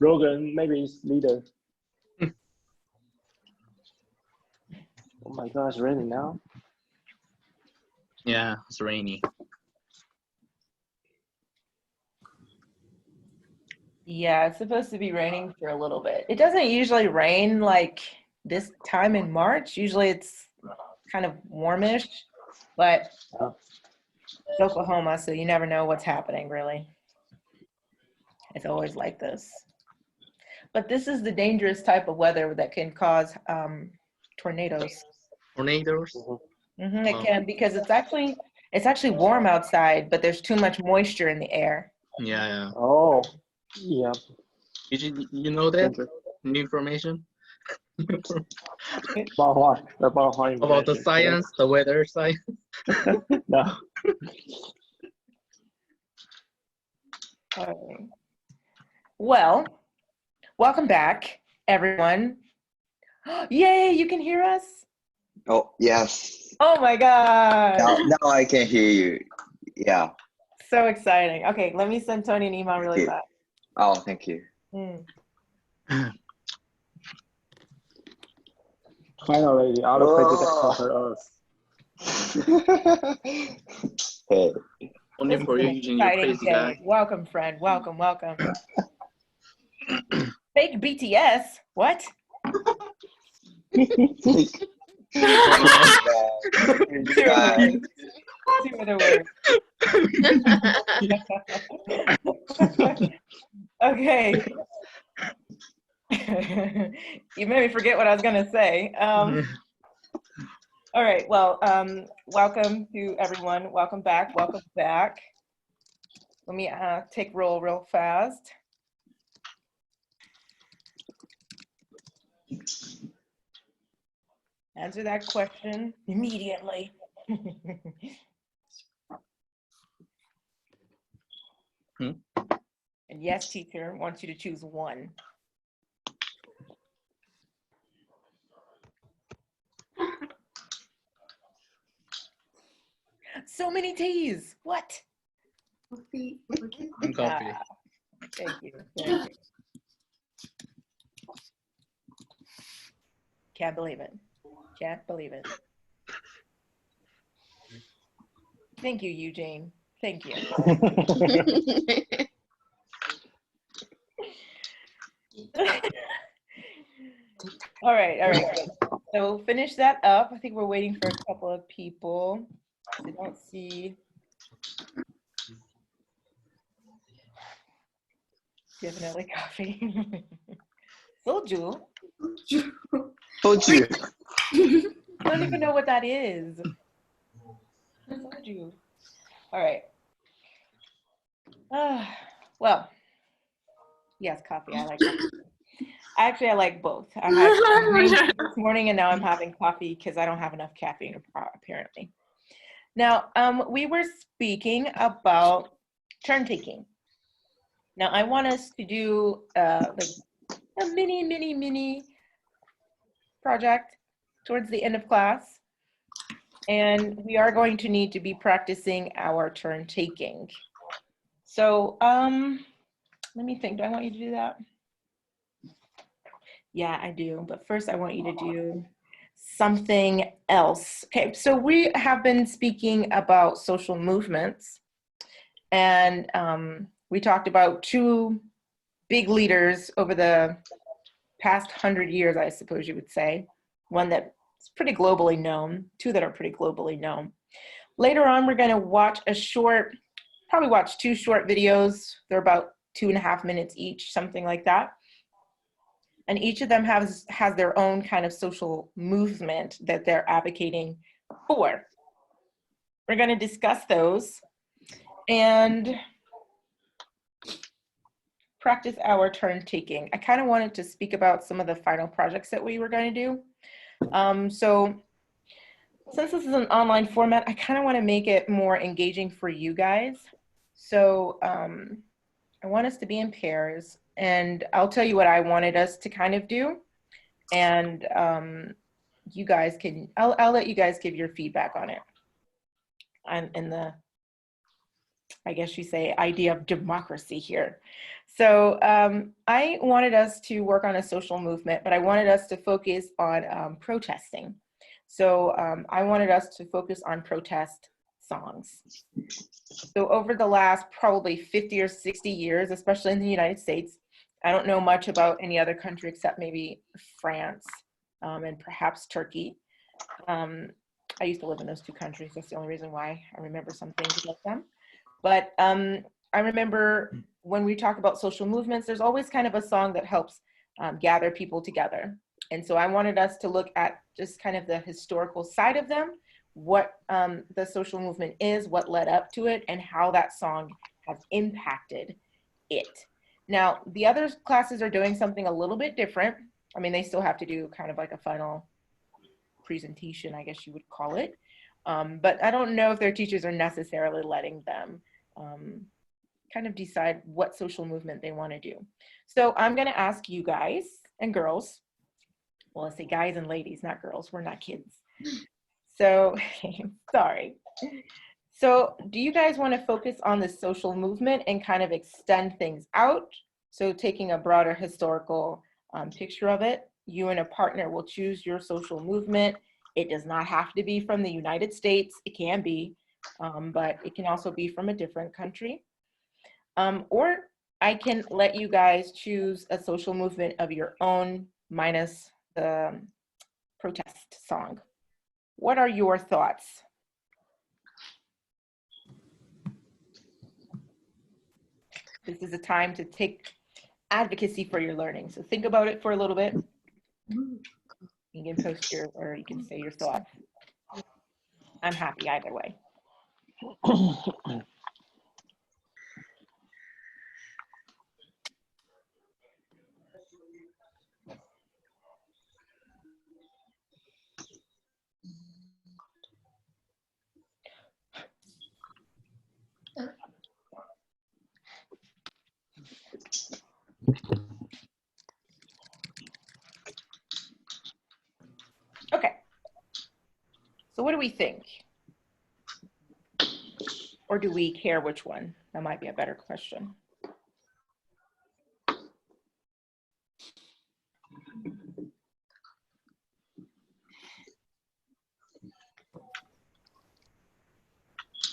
D: Logan, maybe he's leader. Oh my gosh, raining now?
E: Yeah, it's rainy.
A: Yeah, it's supposed to be raining for a little bit. It doesn't usually rain like this time in March. Usually it's kind of warmish, but it's Oklahoma, so you never know what's happening really. It's always like this. But this is the dangerous type of weather that can cause tornadoes.
E: Tornadoes?
A: It can, because it's actually warm outside, but there's too much moisture in the air.
E: Yeah.
D: Oh, yeah.
E: You know that? New information?
D: About what? About how
E: About the science, the weather science?
D: No.
A: Well, welcome back. everyone. Yay, you can hear us?
I: Oh, yes.
A: Oh my God.
I: Now I can hear you. Yeah.
A: So exciting. Okay, let me send Tony an email really
I: Thank you.
A: fast.
I: Oh, thank you.
D: Finally, our president
I: Oh.
D: covered us.
I: Hey.
E: Only
A: This
E: for
A: is
E: you,
A: an
E: Eugene, you
A: exciting
E: crazy
A: day.
E: guy.
A: Welcome, friend. Welcome, welcome. Fake BTS? What? Two words. Two other words. Okay. You made me forget what I was gonna say. All right, well, welcome to everyone. Welcome back, welcome back. Let me take roll real fast. Answer that question immediately. And yes, teacher wants you to choose one. So many T's. What?
C: Coffee.
E: Coffee.
A: Thank you. Thank you. Can't believe it. Can't believe it. Thank you, Eugene. Thank you. All right, all right. Good. So finish that up. I think we're waiting for a couple of people. I don't see. Definitely coffee. Soju.
I: Told you.
A: I don't even know what that is. Soju. All right. Well, yes, coffee. I like coffee. Actually, I like both. I had green tea this morning, and now I'm having coffee because I don't have enough caffeine, apparently. Now, we were speaking about turn taking. Now, I want us to do like a mini project towards the end of class. And we are going to need to be practicing our turn taking. So let me think, do I want you to do that? Yeah, I do. But first I want you to do something else. Okay, so we have been speaking about social movements. And we talked about two big leaders over the past 100 years, I suppose you would say. One that's pretty globally known, two that are pretty globally known. Later on, we're going to watch probably watch two short videos. They're about 2.5 minutes each, something like that. And each of them has their own kind of social movement that they're advocating for. We're going to discuss those and practice our turn taking. I kind of wanted to speak about some of the final projects that we were going to do. So since this is an online format, I kind of want to make it more engaging for you guys. So I want us to be in pairs, and I'll tell you what I wanted us to kind of do. And you guys can, I'll let you guys give your feedback on it. And the, I guess you say, idea of democracy here. So I wanted us to work on a social movement, but I wanted us to focus on protesting. So I wanted us to focus on protest songs. So over the last probably 50 or 60 years, especially in the United States, I don't know much about any other country except maybe France and perhaps Turkey. I used to live in those two countries. That's the only reason why I remember some things about them. But I remember when we talk about social movements, there's always kind of a song that helps gather people together. And so I wanted us to look at just kind of the historical side of them, what the social movement is, what led up to it, and how that song has impacted it. Now, the other classes are doing something a little bit different. I mean, they still have to do kind of like a final presentation, I guess you would call it. But I don't know if their teachers are necessarily letting them kind of decide what social movement they want to do. So I'm going to ask you guys and girls. Well, let's say guys and ladies, not girls. We're not kids. So, sorry. So do you guys want to focus on the social movement and kind of extend things out? So taking a broader historical picture of it, you and a partner will choose your social movement. It does not have to be from the United States. It can be, but it can also be from a different country. Or I can let you guys choose a social movement of your own minus the protest song. What are your thoughts? This is a time to take advocacy for your learning. So think about it for a little bit. You can post your, or you can say your thoughts. I'm happy either way. Okay. So what do we think? Or do we care which one? That might be a better question.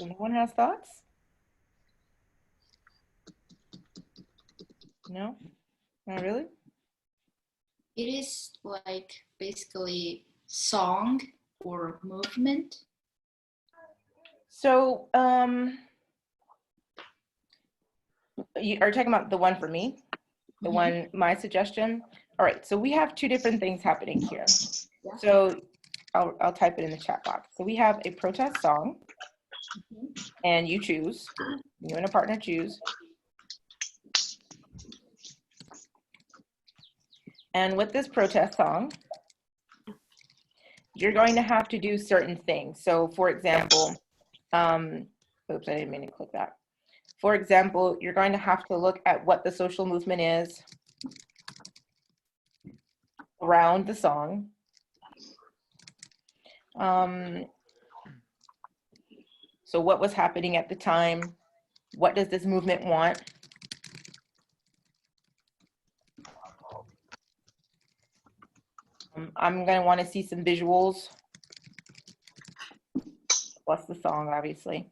A: Anyone has thoughts? No? Not really?
C: It is like basically song or movement.
A: So, you are talking about the one for me? The one, my suggestion? All right, so we have two different things happening here. So I'll type it in the chat box. So we have a protest song, and you choose, you and a partner choose. And with this protest song, you're going to have to do certain things. So for example, oops, I didn't mean to click that. For example, you're going to have to look at what the social movement is around the song. So what was happening at the time? What does this movement want? I'm going to want to see some visuals. Plus the song, obviously.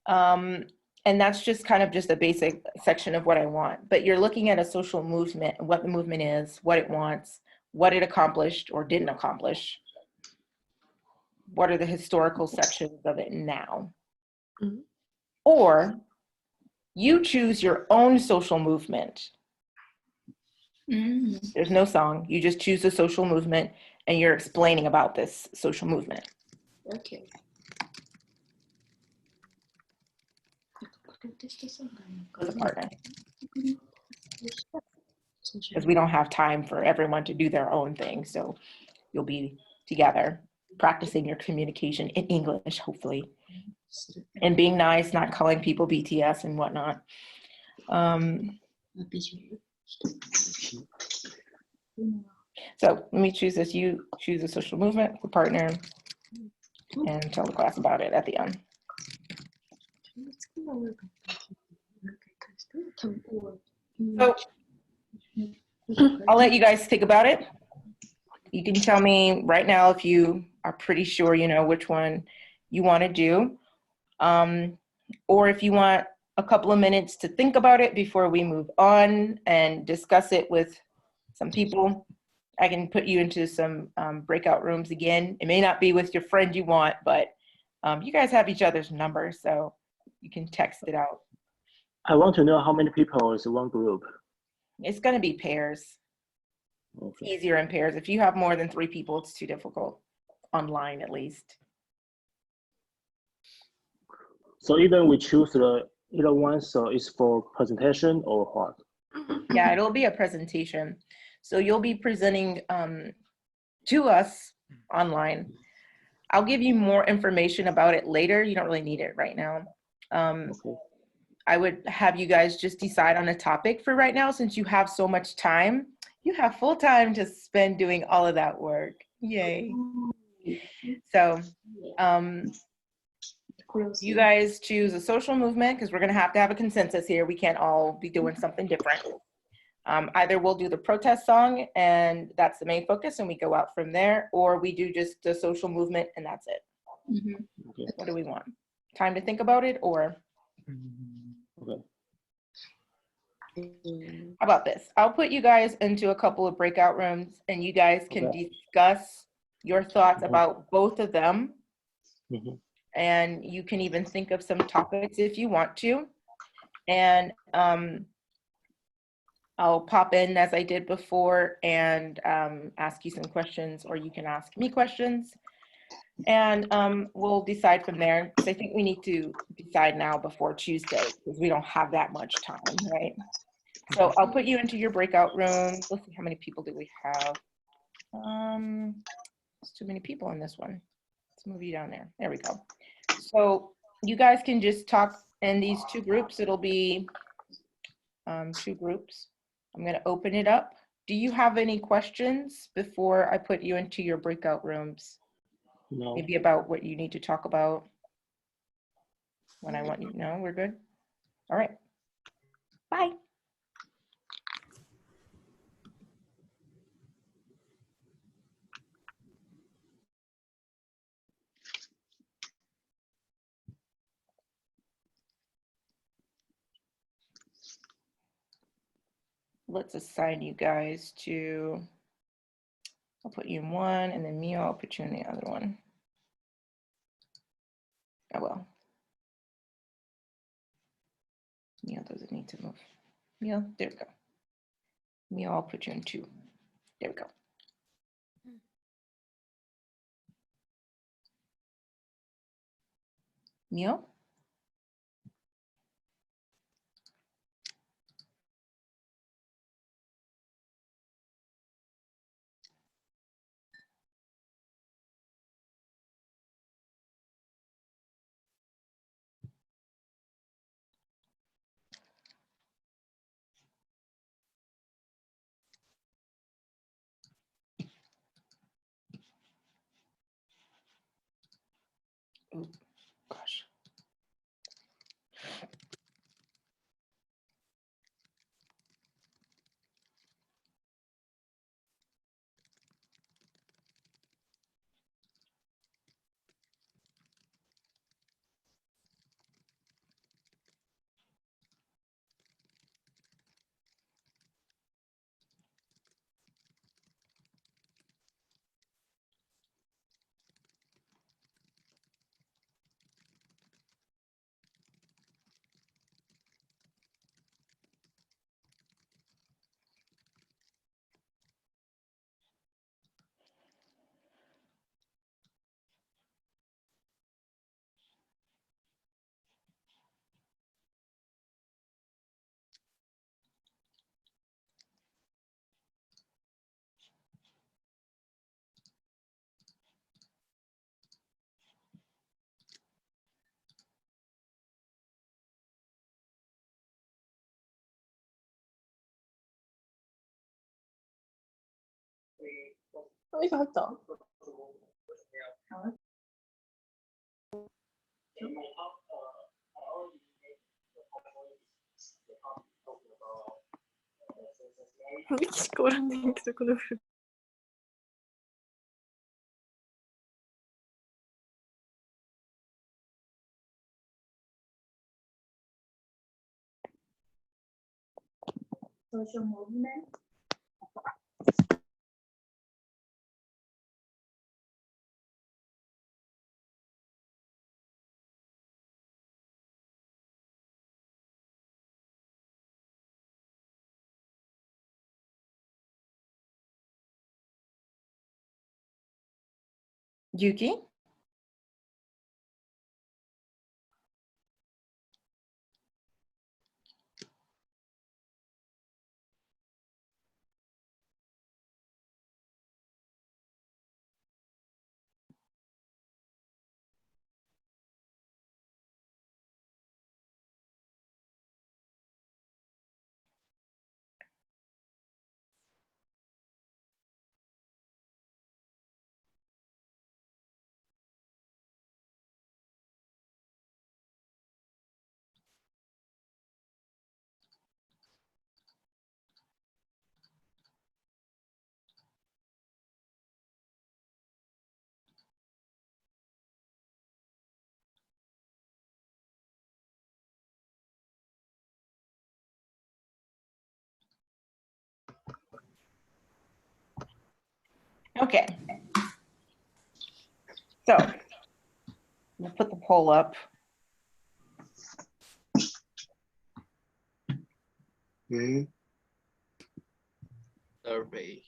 A: And that's just kind of just a basic section of what I want. But you're looking at a social movement, what the movement is, what it wants, what it accomplished or didn't accomplish. What are the historical sections of it now? Mm-hmm. Or you choose your own social movement. Mm-hmm. There's no song. You just choose a social movement and you're explaining about this social movement.
C: Okay.
A: With a partner. Because we don't have time for everyone to do their own thing. So you'll be together practicing your communication in English, hopefully. And being nice, not calling people BTS and whatnot. So let me choose this. You choose a social movement, the partner, and tell the class about it at the end. So I'll let you guys think about it. You can tell me right now if you are pretty sure you know which one you want to do. Or if you want a couple of minutes to think about it before we move on and discuss it with some people, I can put you into some breakout rooms again. It may not be with your friend you want, but you guys have each other's numbers, so you can text it out.
D: I want to know how many people is one group.
A: It's going to be pairs. Okay. It's easier in pairs. If you have more than 3 people, it's too difficult, online at least.
D: So even we choose either one, so it's for presentation or what?
A: Yeah, it'll be a presentation. So you'll be presenting to us online. I'll give you more information about it later. You don't really need it right now. Okay. I would have you guys just decide on a topic for right now, since you have so much time. You have full time to spend doing all of that work. Yay. So you guys choose a social movement, because we're going to have a consensus here. We can't all be doing something different. Either we'll do the protest song and that's the main focus and we go out from there, or we do just the social movement and that's it.
D: Okay.
A: What do we want? Time to think about it, or
D: Okay.
A: how about this? I'll put you guys into a couple of breakout rooms and you guys can discuss your thoughts about both of them. And you can even think of some topics if you want to. And I'll pop in as I did before and ask you some questions, or you can ask me questions. And we'll decide from there, because I think we need to decide now before Tuesday, because we don't have that much time, right? So I'll put you into your breakout room. Let's see, how many people do we have? It's too many people in this one. Let's move you down there. There we go. So you guys can just talk in these two groups. It'll be two groups. I'm going to open it up. Do you have any questions before I put you into your breakout rooms?
D: No.
A: Maybe about what you need to talk about when I want you to know. We're good? All right. Bye. Let's assign you guys to, I'll put you in one, and then Mio, I'll put you in the other one. Oh, well. Mio doesn't need to move. Mio, there we go. Mio, I'll put you in two. There we go. Mio? Oh, gosh.
H: Social movement.
A: Yuki? Okay. So we'll put the poll up.
E: Survey.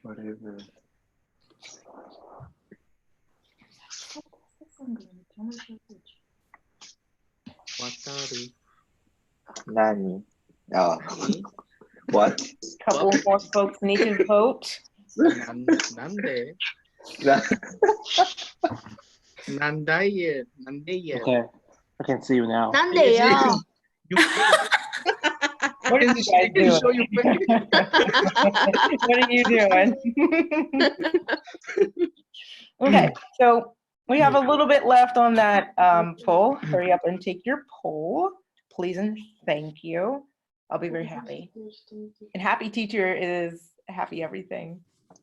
D: Whatever.
E: Wataru.
I: Nani? Oh,
E: Me?
I: what?
A: Couple more folks need to vote.
E: Nande. Nandaye. Nandaye.
D: Okay, I can see you now.
F: 난데요.
E: You face.
A: What are you guys
E: You can show
A: doing?
E: your face.
A: What are you doing? Okay, so we have a little bit left on that poll. Hurry up and take your poll, please and thank you. I'll be very happy. And happy teacher is happy everything.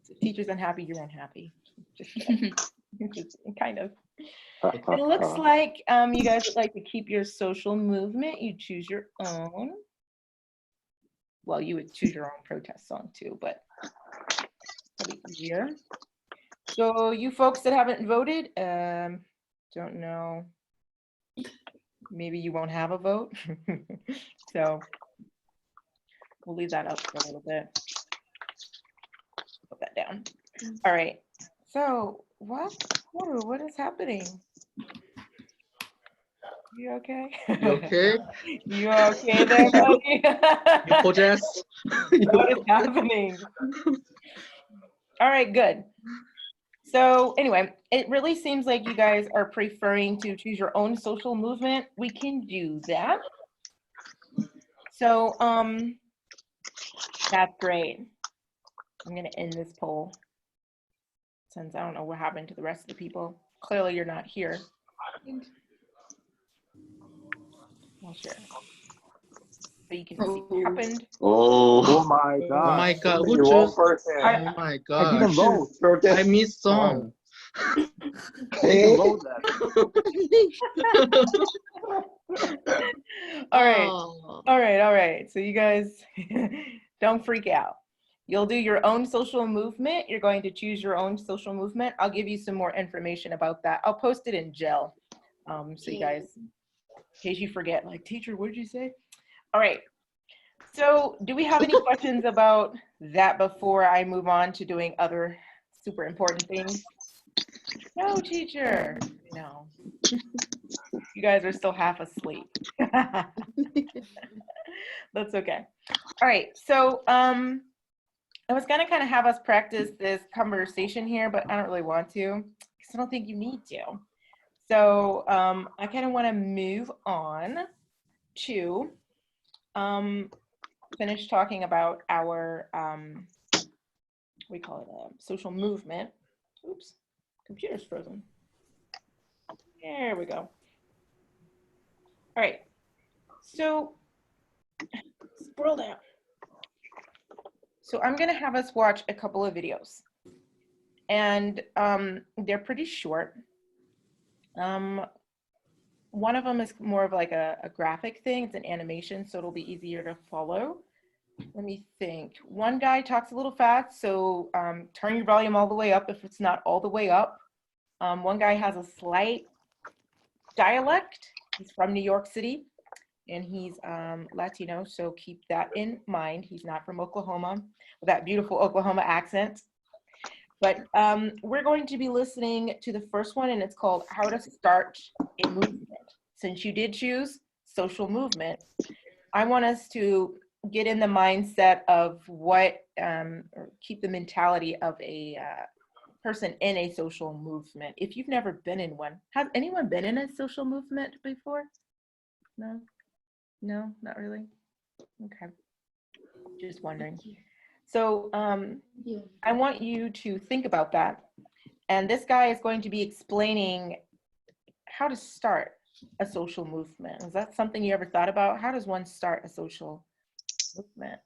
A: If teacher's unhappy, you're unhappy. Just kind of. It looks like you guys would like to keep your social movement. You choose your own. Well, you would choose your own protest song too, but it'll be easier. So you folks that haven't voted, don't know, maybe you won't have a vote. So we'll leave that up for a little bit. Put that down. All right. So what is happening? You okay?
E: You okay?
A: You okay there, buddy?
E: You possess?
A: What is happening? All right, good. So anyway, it really seems like you guys are preferring to choose your own social movement. We can do that. So that's great. I'm gonna end this poll since I don't know what happened to the rest of the people. Clearly you're not here. I'll share. So you can see what happened.
I: Oh,
D: my God.
E: Oh my God,
I: only
E: who
I: one
E: chose?
I: person.
E: Oh my
D: I
E: God.
D: didn't vote.
E: I
I: Protest.
E: missed song.
D: I didn't vote that.
A: All right.
F: Oh.
A: All right. So you guys don't freak out. You'll do your own social movement. You're going to choose your own social movement. I'll give you some more information about that. I'll post it in gel. So you guys, in case you forget, like, teacher, what did you say? All right. So do we have any questions about that before I move on to doing other super important things? No, teacher. No. You guys are still half asleep. That's okay. All right. So I was gonna kind of have us practice this conversation here, but I don't really want to because I don't think you need to. So I kind of want to move on to finish talking about our we call it a social movement. Oops, computer's frozen. There we go. All right. So scroll down. So I'm gonna have us watch a couple of videos, and they're pretty short. One of them is more of like a graphic thing. It's an animation, so it'll be easier to follow. Let me think. One guy talks a little fast, so turn your volume all the way up if it's not all the way up. One guy has a slight dialect. He's from New York City, and he's Latino, so keep that in mind. He's not from Oklahoma with that beautiful Oklahoma accent. But we're going to be listening to the first one, and it's called How to Start a Movement. Since you did choose social movement, I want us to get in the mindset of what, or keep the mentality of a person in a social movement. If you've never been in one, has anyone been in a social movement before? No? No, not really? Okay, just wondering. So I want you to think about that. And this guy is going to be explaining how to start a social movement. Is that something you ever thought about? How does one start a social movement?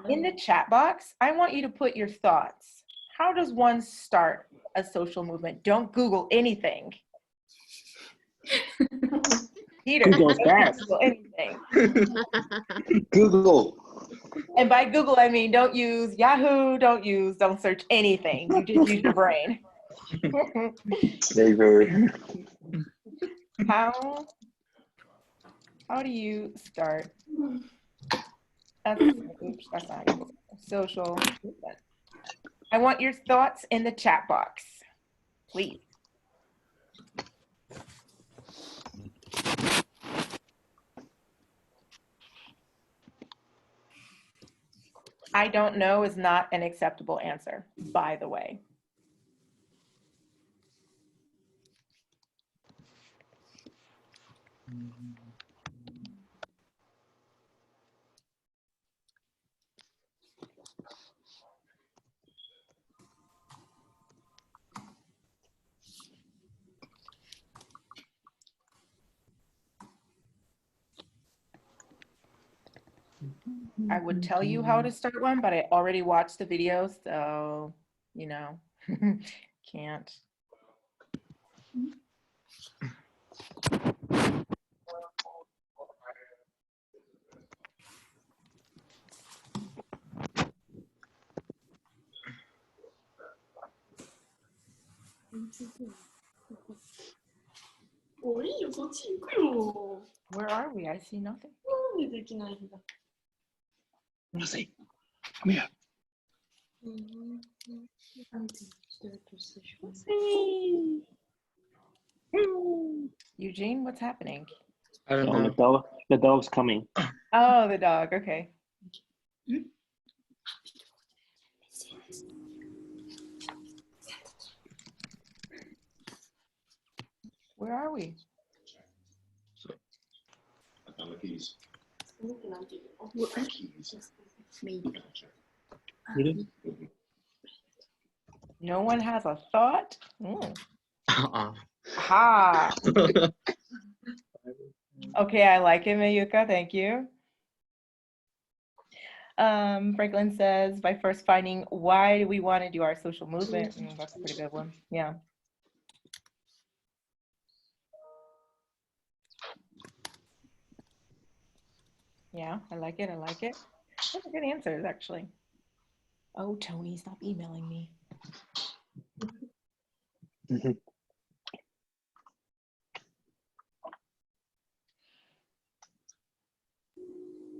A: In the chat box, I want you to put your thoughts. How does one start a social movement? Don't Google anything. Peter,
D: Google's
A: don't
D: best.
A: Google anything.
I: Google.
A: And by Google, I mean don't use Yahoo, don't search anything. You just use your brain.
I: Never.
A: How do you start oops, that's not it. Social movement? I want your thoughts in the chat box, please. I don't know is not an acceptable answer, by the way. I would tell you how to start one, but I already watched the video, so, you know, can't. Where are we? I see nothing.
D: Lucy, come here.
A: Eugene, what's happening?
E: I don't
D: Oh,
E: know.
D: the dog's coming.
A: Oh, the dog. Okay. Where are we?
D: Really?
A: No one has a thought? Mm.
E: Uh-uh.
A: Ha. Okay, I like it, Mayuka. Thank you. Franklin says, by first finding why do we want to do our social movement? That's a pretty good one. Yeah. Yeah, I like it. I like it. Those are good answers, actually. Oh, Tony, stop emailing me.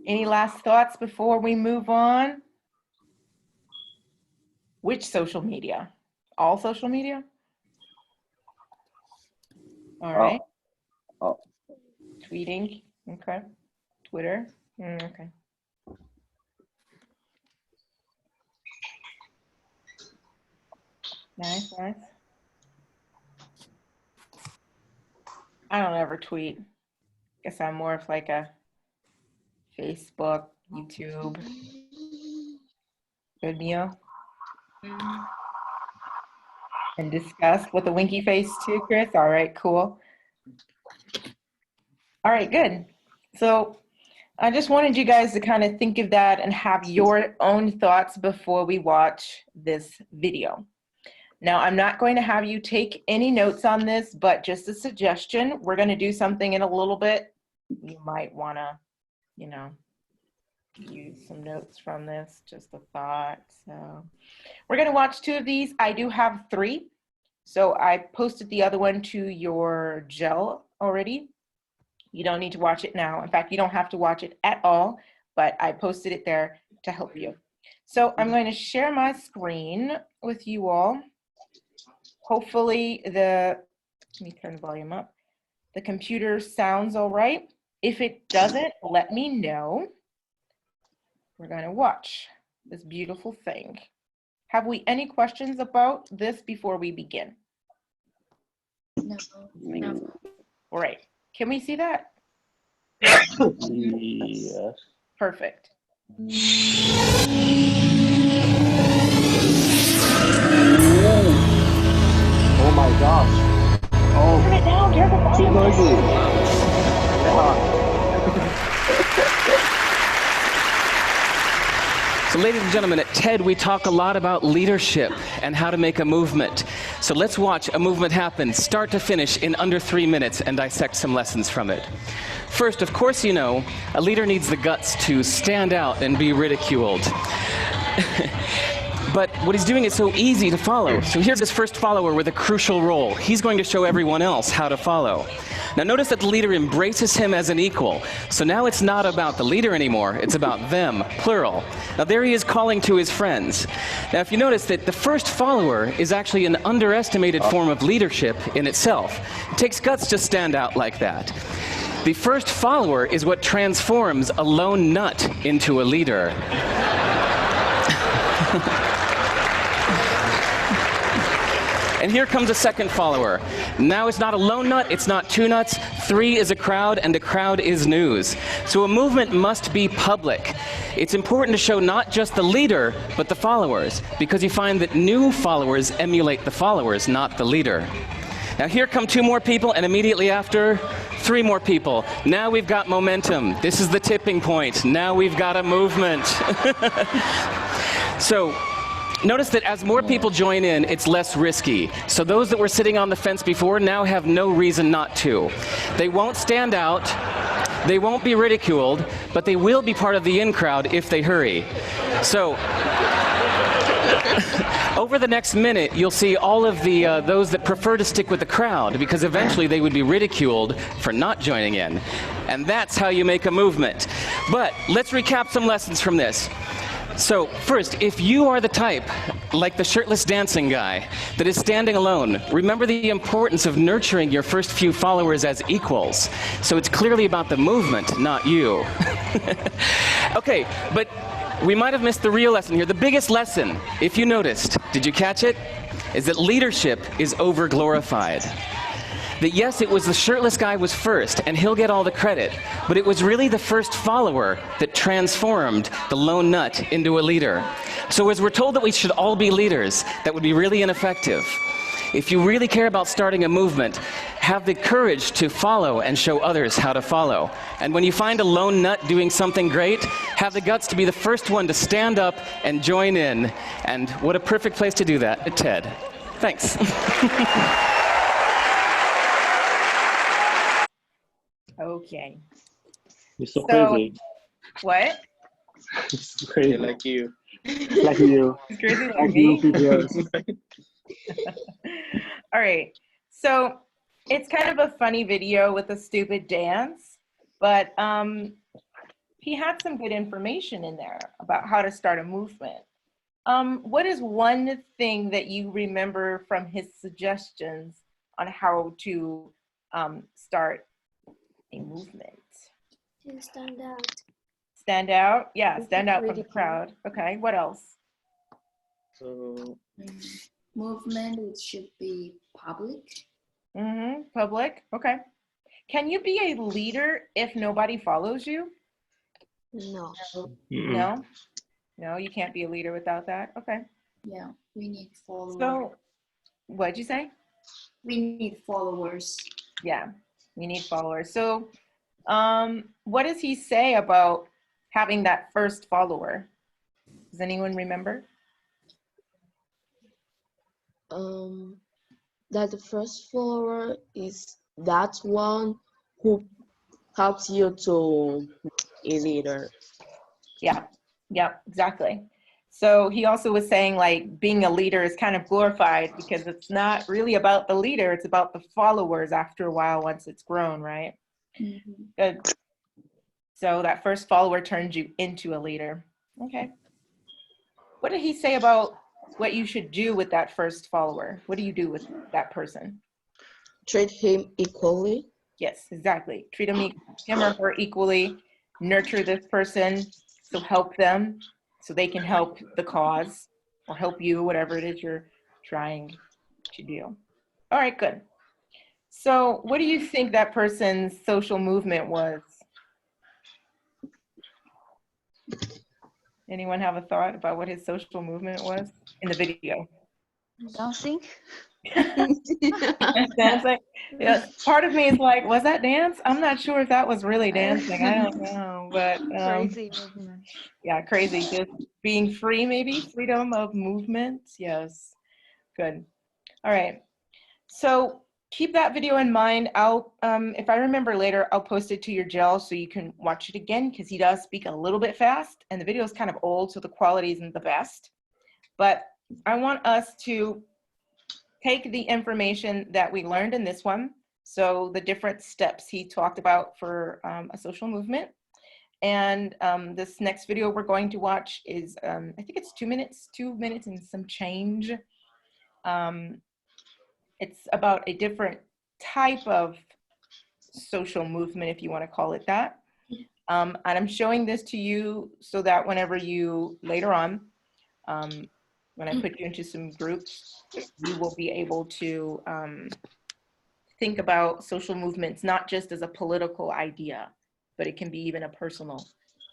A: Any last thoughts before we move on? Which social media? All social media? All right.
I: Oh.
A: Tweeting. Okay. Twitter. Okay. Nice, nice. I don't ever tweet. Guess I'm more of like a Facebook, YouTube. Good meal. And discuss with a winky face too, Chris. All right, cool. All right, good. So I just wanted you guys to kind of think of that and have your own thoughts before we watch this video. Now, I'm not going to have you take any notes on this, but just a suggestion. We're going to do something in a little bit. You might want to, you know, use some notes from this, just a thought. So we're going to watch 2 of these. I do have 3. So I posted the other one to your gel already. You don't need to watch it now. In fact, you don't have to watch it at all, but I posted it there to help you. So I'm going to share my screen with you all. Hopefully let me turn the volume up. The computer sounds all right. If it doesn't, let me know. We're going to watch this beautiful thing. Have we any questions about this before we begin?
B: No. No.
A: All right. Can we see that?
D: Yes.
A: Perfect.
D: Oh my gosh. Oh,
A: Turn it down. Turn the
I: Too
A: volume
I: noisy.
D: yeah.
E: 什么
J: ladies and gentlemen, at TED we talk a lot about leadership and how to make a movement. So let's watch a movement happen, start to finish, in under 3 minutes and dissect some lessons from it. First, of course you know, a leader needs the guts to stand out and be ridiculed. But what he's doing is so easy to follow. So here's his first follower with a crucial role. He's going to show everyone else how to follow. Now notice that the leader embraces him as an equal. So now it's not about the leader anymore, it's about them, plural. Now there he is calling to his friends. Now if you notice that the first follower is actually an underestimated form of leadership in itself. It takes guts to stand out like that. The first follower is what transforms a lone nut into a leader. And here comes a second follower. Now it's not a lone nut, it's not two nuts, 3 is a crowd, and a crowd is news. So a movement must be public. It's important to show not just the leader, but the followers, because you find that new followers emulate the followers, not the leader. Now here come 2 more people, and immediately after, 3 more people. Now we've got momentum. This is the tipping point. Now we've got a movement. So, notice that as more people join in, it's less risky. So those that were sitting on the fence before now have no reason not to. They won't stand out, they won't be ridiculed, but they will be part of the in crowd if they hurry. So, over the next minute, you'll see all of the those that prefer to stick with the crowd, because eventually they would be ridiculed for not joining in. And that's how you make a movement. But let's recap some lessons from this. So first, if you are the type, like the shirtless dancing guy, that is standing alone, remember the importance of nurturing your first few followers as equals. So it's clearly about the movement, not you. Okay, but we might have missed the real lesson here. The biggest lesson, if you noticed, did you catch it? Is that leadership is over-glorified. That yes, it was the shirtless guy was first, and he'll get all the credit, but it was really the first follower that transformed the lone nut into a leader. So as we're told that we should all be leaders, that would be really ineffective. If you really care about starting a movement, have the courage to follow and show others how to follow. And when you find a lone nut doing something great, have the guts to be the first one to stand up and join in. And what a perfect place to do that at TED. Thanks.
A: Okay.
D: You're so
A: So-
D: crazy.
A: What?
D: It's crazy.
E: Like you.
D: Like you.
A: It's crazy like
D: Like you,
A: me?
D: yes.
A: All right. So it's kind of a funny video with a stupid dance, but he had some good information in there about how to start a movement. What is one thing that you remember from his suggestions on how to start a movement?
B: To stand out.
A: Stand out? Yeah,
B: Make
A: stand
B: it
A: out from the
B: ridiculous.
A: crowd. Okay, what else?
E: So,
C: Movement, it should be public.
A: Mm-hmm, public, okay. Can you be a leader if nobody follows you?
B: No.
D: Mm-mm.
A: No? No, you can't be a leader without that, okay.
C: Yeah, we need followers.
A: So, what'd you say?
C: We need followers.
A: Yeah, you need followers. So, what does he say about having that first follower? Does anyone remember?
F: That the first follower is that one who helps you to be a leader.
A: Yeah, exactly. So he also was saying like being a leader is kind of glorified because it's not really about the leader, it's about the followers after a while once it's grown, right?
C: Mm-hmm.
A: Good. So that first follower turns you into a leader. Okay. What did he say about what you should do with that first follower? What do you do with that person?
F: Treat him equally.
A: Yes, exactly. Treat him or her equally. Nurture this person. So help them so they can help the cause or help you, whatever it is you're trying to do. All right, good. So what do you think that person's social movement was? Anyone have a thought about what his social movement was in the video?
G: Dancing?
A: Dancing. Yes. Part of me is like, was that dance? I'm not sure if that was really dancing. I don't know, but
G: Crazy movement.
A: yeah, crazy. Just being free, maybe freedom of movement. Yes. Good. All right. So keep that video in mind. I'll, if I remember later, I'll post it to your gel so you can watch it again because he does speak a little bit fast and the video is kind of old, so the quality isn't the best. But I want us to take the information that we learned in this one, so the different steps he talked about for a social movement. And this next video we're going to watch is, I think it's 2 minutes and some change. It's about a different type of social movement, if you want to call it that. And I'm showing this to you so that whenever you, later on, when I put you into some groups, you will be able to think about social movements, not just as a political idea, but it can be even a personal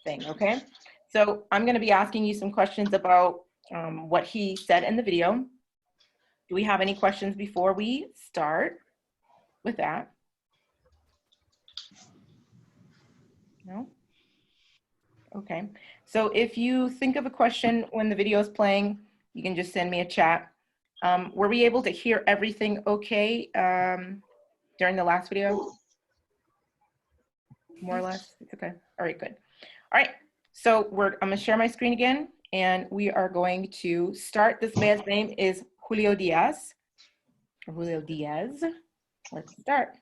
A: thing, okay? So I'm gonna be asking you some questions about what he said in the video. Do we have any questions before we start with that? No? Okay, so if you think of a question when the video is playing, you can just send me a chat. Were we able to hear everything okay during the last video? More or less, it's okay. All right, good. All right, so I'm gonna share my screen again and we are going to start. This man's name is Julio Diaz, or Julio Diaz. Let's start.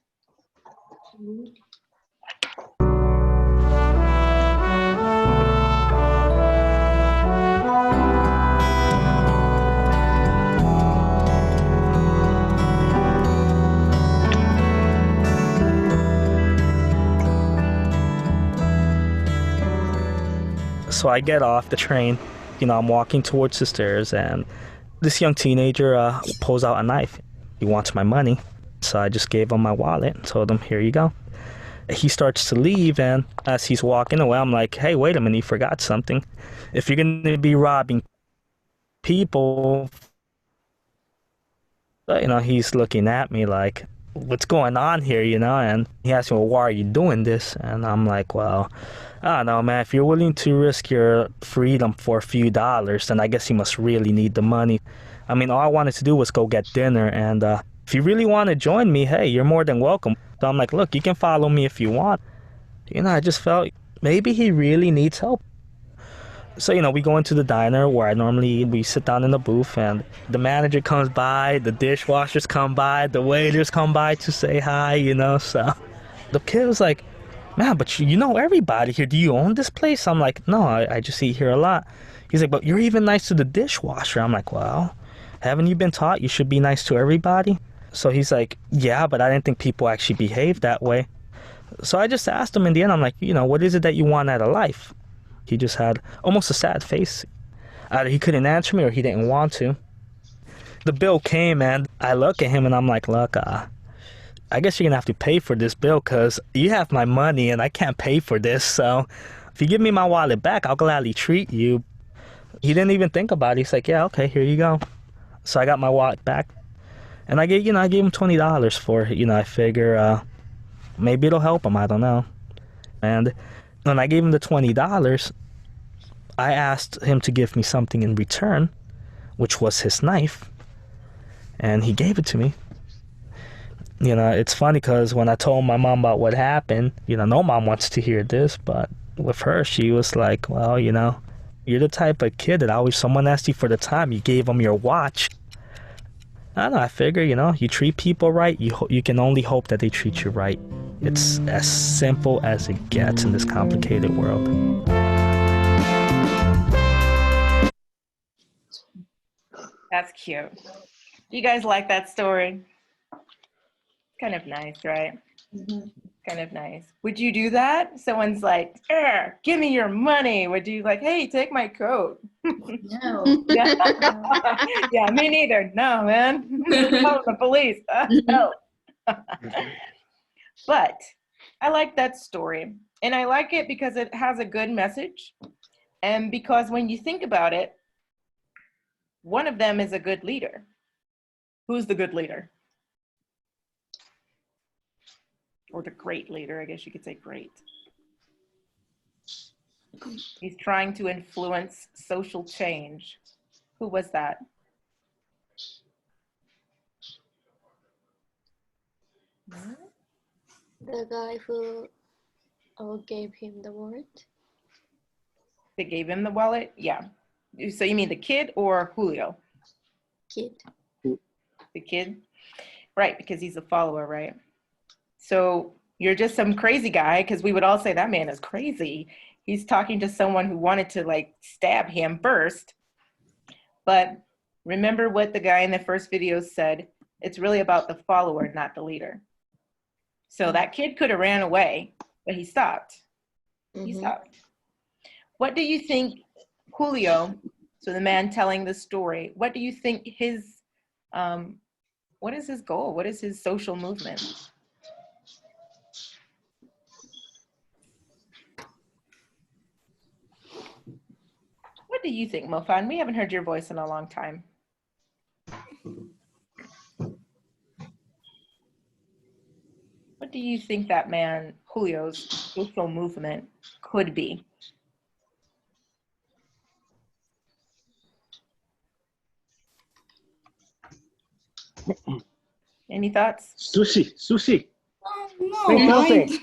K: So I get off the train, you know, I'm walking towards the stairs and this young teenager pulls out a knife. He wants my money. So I just gave him my wallet and told him, here you go. He starts to leave and as he's walking away, I'm like, hey, wait a minute, you forgot something. If you're going to be robbing people, you know, he's looking at me like, what's going on here, you know? And he asked me, well, why are you doing this? And I'm like, well, I don't know, man. If you're willing to risk your freedom for a few dollars, then I guess you must really need the money. I mean, all I wanted to do was go get dinner. And if you really want to join me, hey, you're more than welcome. So I'm like, look, you can follow me if you want. You know, I just felt maybe he really needs help. So, you know, we go into the diner where I normally eat. We sit down in the booth and the manager comes by, the dishwashers come by, the waiters come by to say hi, you know. So the kid was like, man, but you know everybody here. Do you own this place? I'm like, no, I just eat here a lot. He's like, but you're even nice to the dishwasher. I'm like, well, haven't you been taught you should be nice to everybody? So he's like, yeah, but I didn't think people actually behave that way. So I just asked him in the end, I'm like, you know, what is it that you want out of life? He just had almost a sad face. Either he couldn't answer me or he didn't want to. The bill came and I look at him and I'm like, look, I guess you're gonna have to pay for this bill because you have my money and I can't pay for this. So if you give me my wallet back, I'll gladly treat you. He didn't even think about it. He's like, yeah, okay, here you go. So I got my wallet back and I gave him $20 for it. You know, I figure maybe it'll help him. I don't know. And when I gave him the $20, I asked him to give me something in return, which was his knife. And he gave it to me. You know, it's funny because when I told my mom about what happened, you know, no mom wants to hear this, but with her, she was like, well, you know, you're the type of kid that always someone asked you for the time, you gave them your watch. I don't know, I figure, you know, you treat people right, you can only hope that they treat you right. It's as simple as it gets in this complicated world.
A: That's cute. You guys like that story? Kind of nice, right?
C: Mm-hmm.
A: Kind of nice. Would you do that? Someone's like, give me your money. Would you like, hey, take my coat?
C: No.
A: Yeah, me neither. No, man. Call the police. No. But I like that story. And I like it because it has a good message. And because when you think about it, one of them is a good leader. Who's the good leader? Or the great leader, I guess you could say great. He's trying to influence social change. Who was that?
B: The guy who gave him the word.
A: That gave him the wallet? Yeah. So you mean the kid or Julio?
B: Kid.
A: The kid? Right, because he's a follower, right? So you're just some crazy guy, because we would all say that man is crazy. He's talking to someone who wanted to like stab him first. But remember what the guy in the first video said, it's really about the follower, not the leader. So that kid could have ran away, but he stopped. He stopped. What do you think, Julio, so the man telling the story, what do you think his, what is his goal? What is his social movement? What do you think, Mofan? We haven't heard your voice in a long time. What do you think that man, Julio's social movement could be? Any thoughts?
D: Sushi.
H: No,
D: Say something.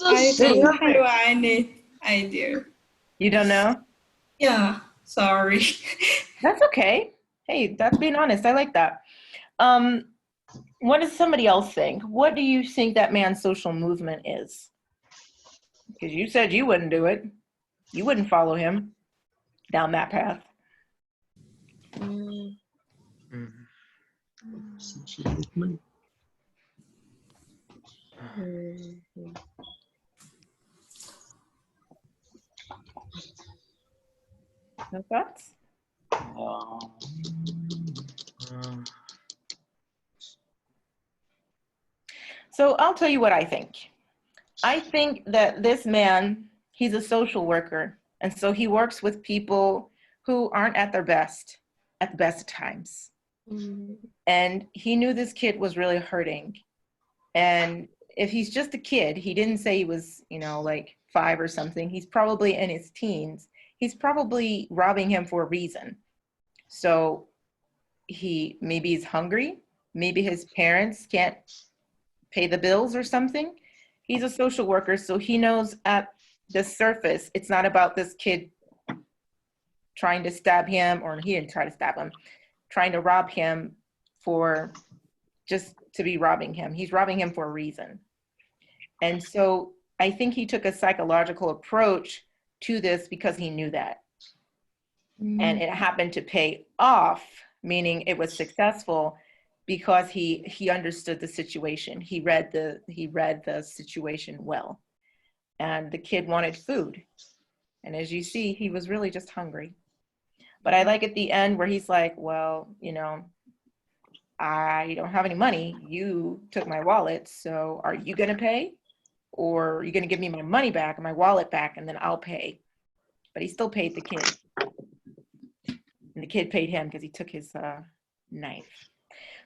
H: I
D: Say
H: don't
D: something.
H: have any idea.
A: You don't know?
H: Yeah, sorry.
A: That's okay. Hey, that's being honest. I like that. What does somebody else think? What do you think that man's social movement is? Because you said you wouldn't do it. You wouldn't follow him down that path. No thoughts? So I'll tell you what I think. I think that this man, he's a social worker. And so he works with people who aren't at their best, at the best of times. And he knew this kid was really hurting. And if he's just a kid, he didn't say he was, you know, like 5 or something. He's probably in his teens. He's probably robbing him for a reason. So maybe he's hungry. Maybe his parents can't pay the bills or something. He's a social worker, so he knows at the surface, it's not about this kid trying to stab him, or he didn't try to stab him, trying to rob him for just to be robbing him. He's robbing him for a reason. And so I think he took a psychological approach to this because he knew that. And it happened to pay off, meaning it was successful because he understood the situation. He read the situation well. And the kid wanted food. And as you see, he was really just hungry. But I like at the end where he's like, well, you know, I don't have any money. You took my wallet, so are you gonna pay? Or are you gonna give me my money back and my wallet back, and then I'll pay? But he still paid the kid. And the kid paid him because he took his knife.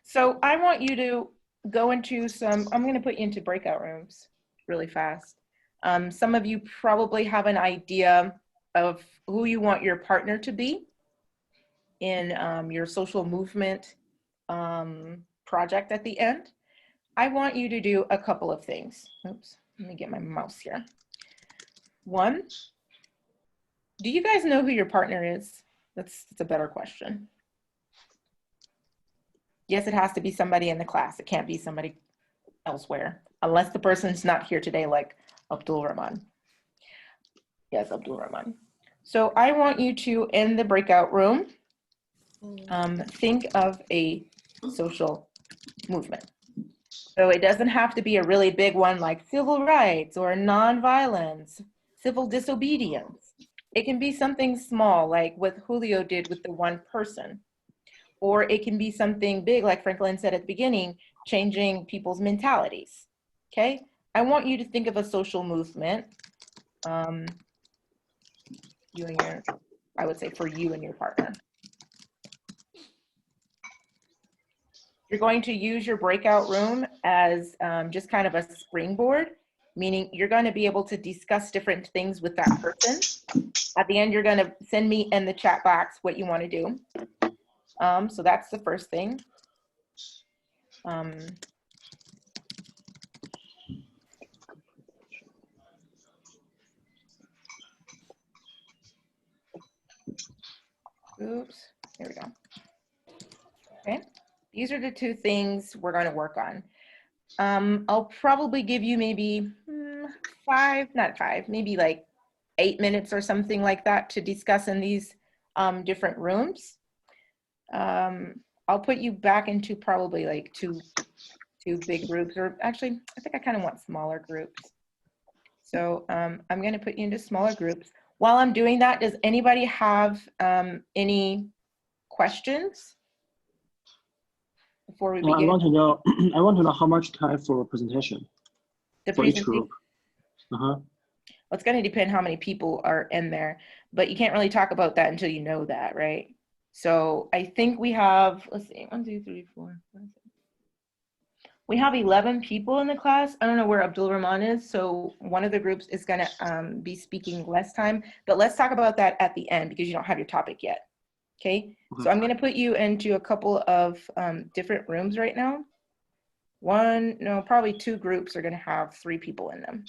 A: So I want you to go into I'm gonna put you into breakout rooms really fast. Some of you probably have an idea of who you want your partner to be in your social movement project at the end. I want you to do a couple of things. Oops, let me get my mouse here. One, do you guys know who your partner is? That's a better question. Yes, it has to be somebody in the class. It can't be somebody elsewhere, unless the person's not here today, like Abdul Rahman. Yes, Abdul Rahman. So I want you to, in the breakout room, think of a social movement. So it doesn't have to be a really big one like civil rights or nonviolence, civil disobedience. It can be something small like what Julio did with the one person. Or it can be something big like Franklin said at the beginning, changing people's mentalities, okay? I want you to think of a social movement. You and your, I would say for you and your partner. You're going to use your breakout room as just kind of a springboard, meaning you're going to be able to discuss different things with that person. At the end, you're going to send me in the chat box what you want to do. So that's the first thing. Oops, here we go. Okay, these are the two things we're going to work on. I'll probably give you maybe maybe like 8 minutes or something like that to discuss in these different rooms. I'll put you back into probably like two big groups, or actually, I think I kind of want smaller groups. So I'm going to put you into smaller groups. While I'm doing that, does anybody have any questions before we begin?
L: I want to know. I want to know how much time for a presentation for each group.
A: Well, it's going to depend how many people are in there, but you can't really talk about that until you know that, right? So I think we have, let's see, 1, 2, 3, 4, 5, 6. We have 11 people in the class. I don't know where Abdul Rahman is, so one of the groups is going to be speaking less time, but let's talk about that at the end because you don't have your topic yet. Okay, so I'm going to put you into a couple of different rooms right now. Probably 2 groups are going to have 3 people in them.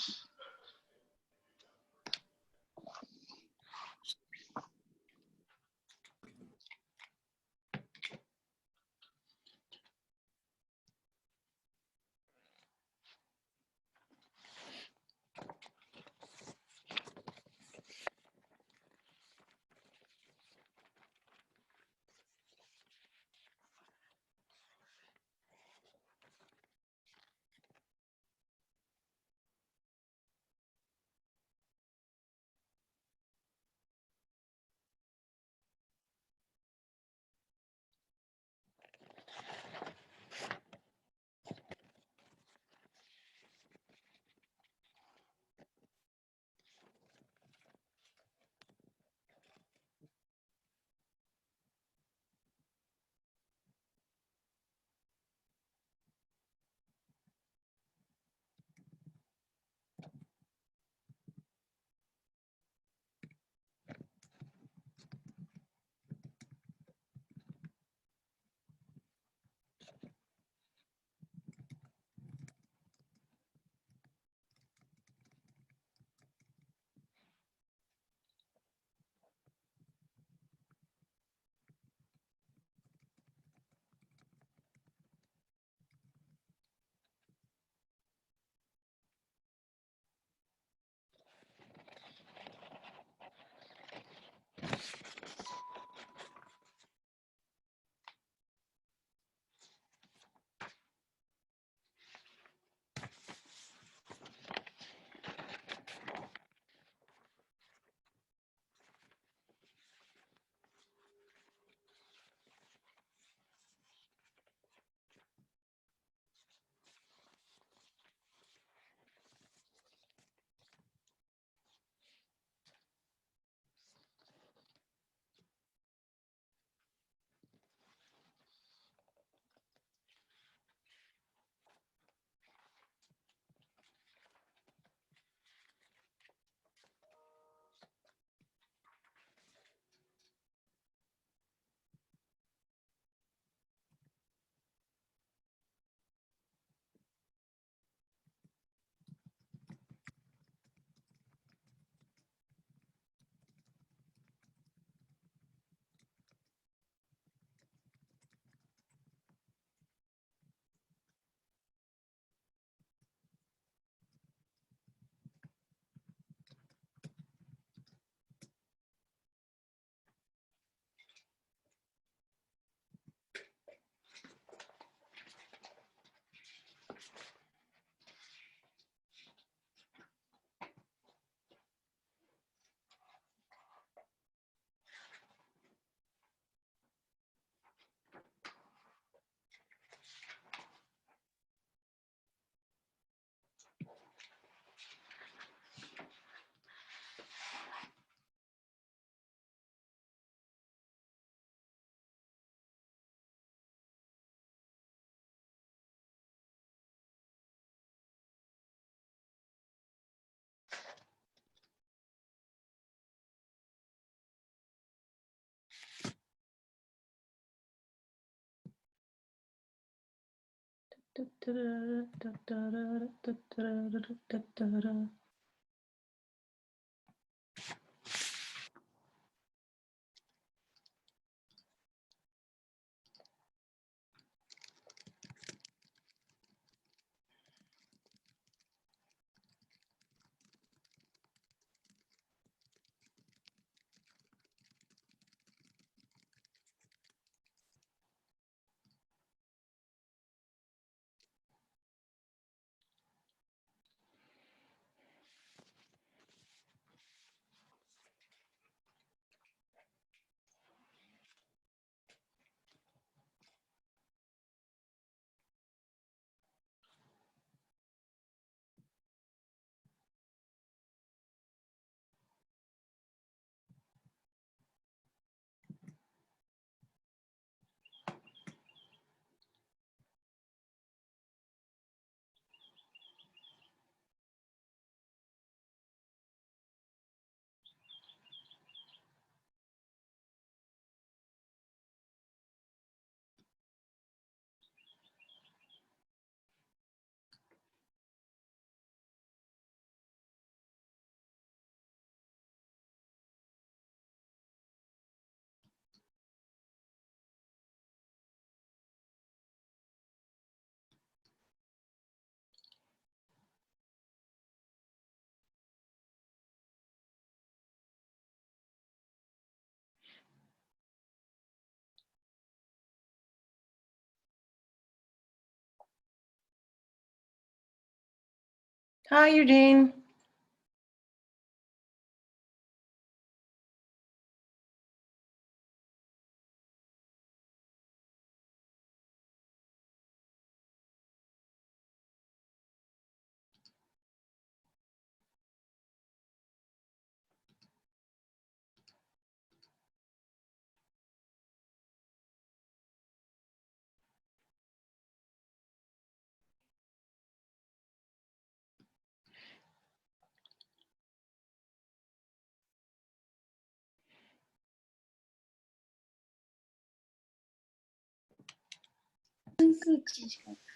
A: Hi, Eugene.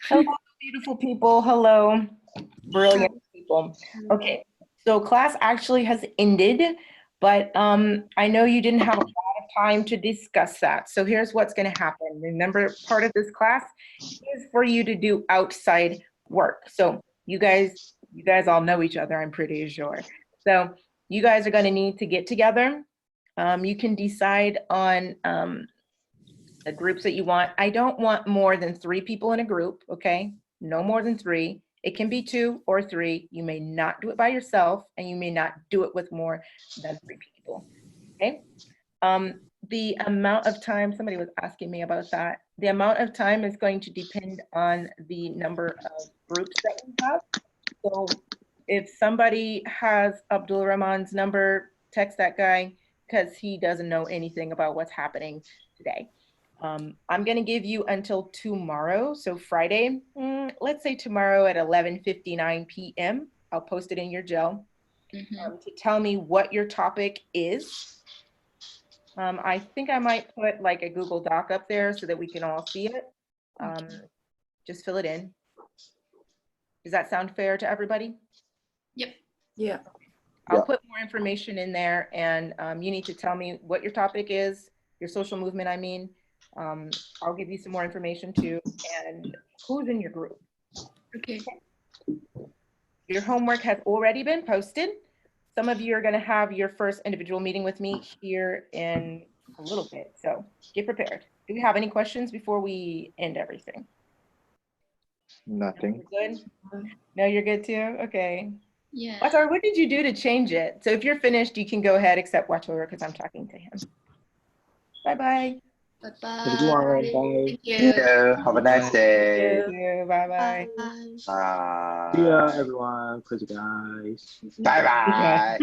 A: Hello, beautiful people. Hello, brilliant people. Okay, so class actually has ended, but I know you didn't have a lot of time to discuss that. So here's what's going to happen. Remember, part of this class is for you to do outside work. So you guys all know each other, I'm pretty sure. So you guys are going to need to get together. You can decide on the groups that you want. I don't want more than 3 people in a group, okay? No more than 3. It can be 2 or 3. You may not do it by yourself, and you may not do it with more than 3 people, okay? The amount of time, somebody was asking me about that. The amount of time is going to depend on the number of groups that we have. So if somebody has Abdul Rahman's number, text that guy because he doesn't know anything about what's happening today. I'm going to give you until tomorrow, so Friday, let's say tomorrow at 11:59 p.m. I'll post it in your gel to tell me what your topic is. I think I might put like a Google Doc up there so that we can all see it. Just fill it in. Does that sound fair to everybody?
C: Yep.
F: Yeah.
A: I'll put more information in there, and you need to tell me what your topic is, your social movement, I mean. I'll give you some more information too, and who's in your group.
C: Okay.
A: Your homework has already been posted. Some of you are going to have your first individual meeting with me here in a little bit, so get prepared. Do we have any questions before we end everything?
I: Nothing.
A: You're good? No, you're good too? Okay.
C: Yeah.
A: Watchover, what did you do to change it? So if you're finished, you can go ahead, except Watchover, because I'm talking to him. Bye-bye.
C: Bye-bye.
L: Have a good one. Bye.
C: Thank you.
I: Yeah, have a nice day.
A: Bye-bye.
F: Bye.
L: See ya,
I: Bye.
L: everyone. Crazy guys.
I: Bye bye.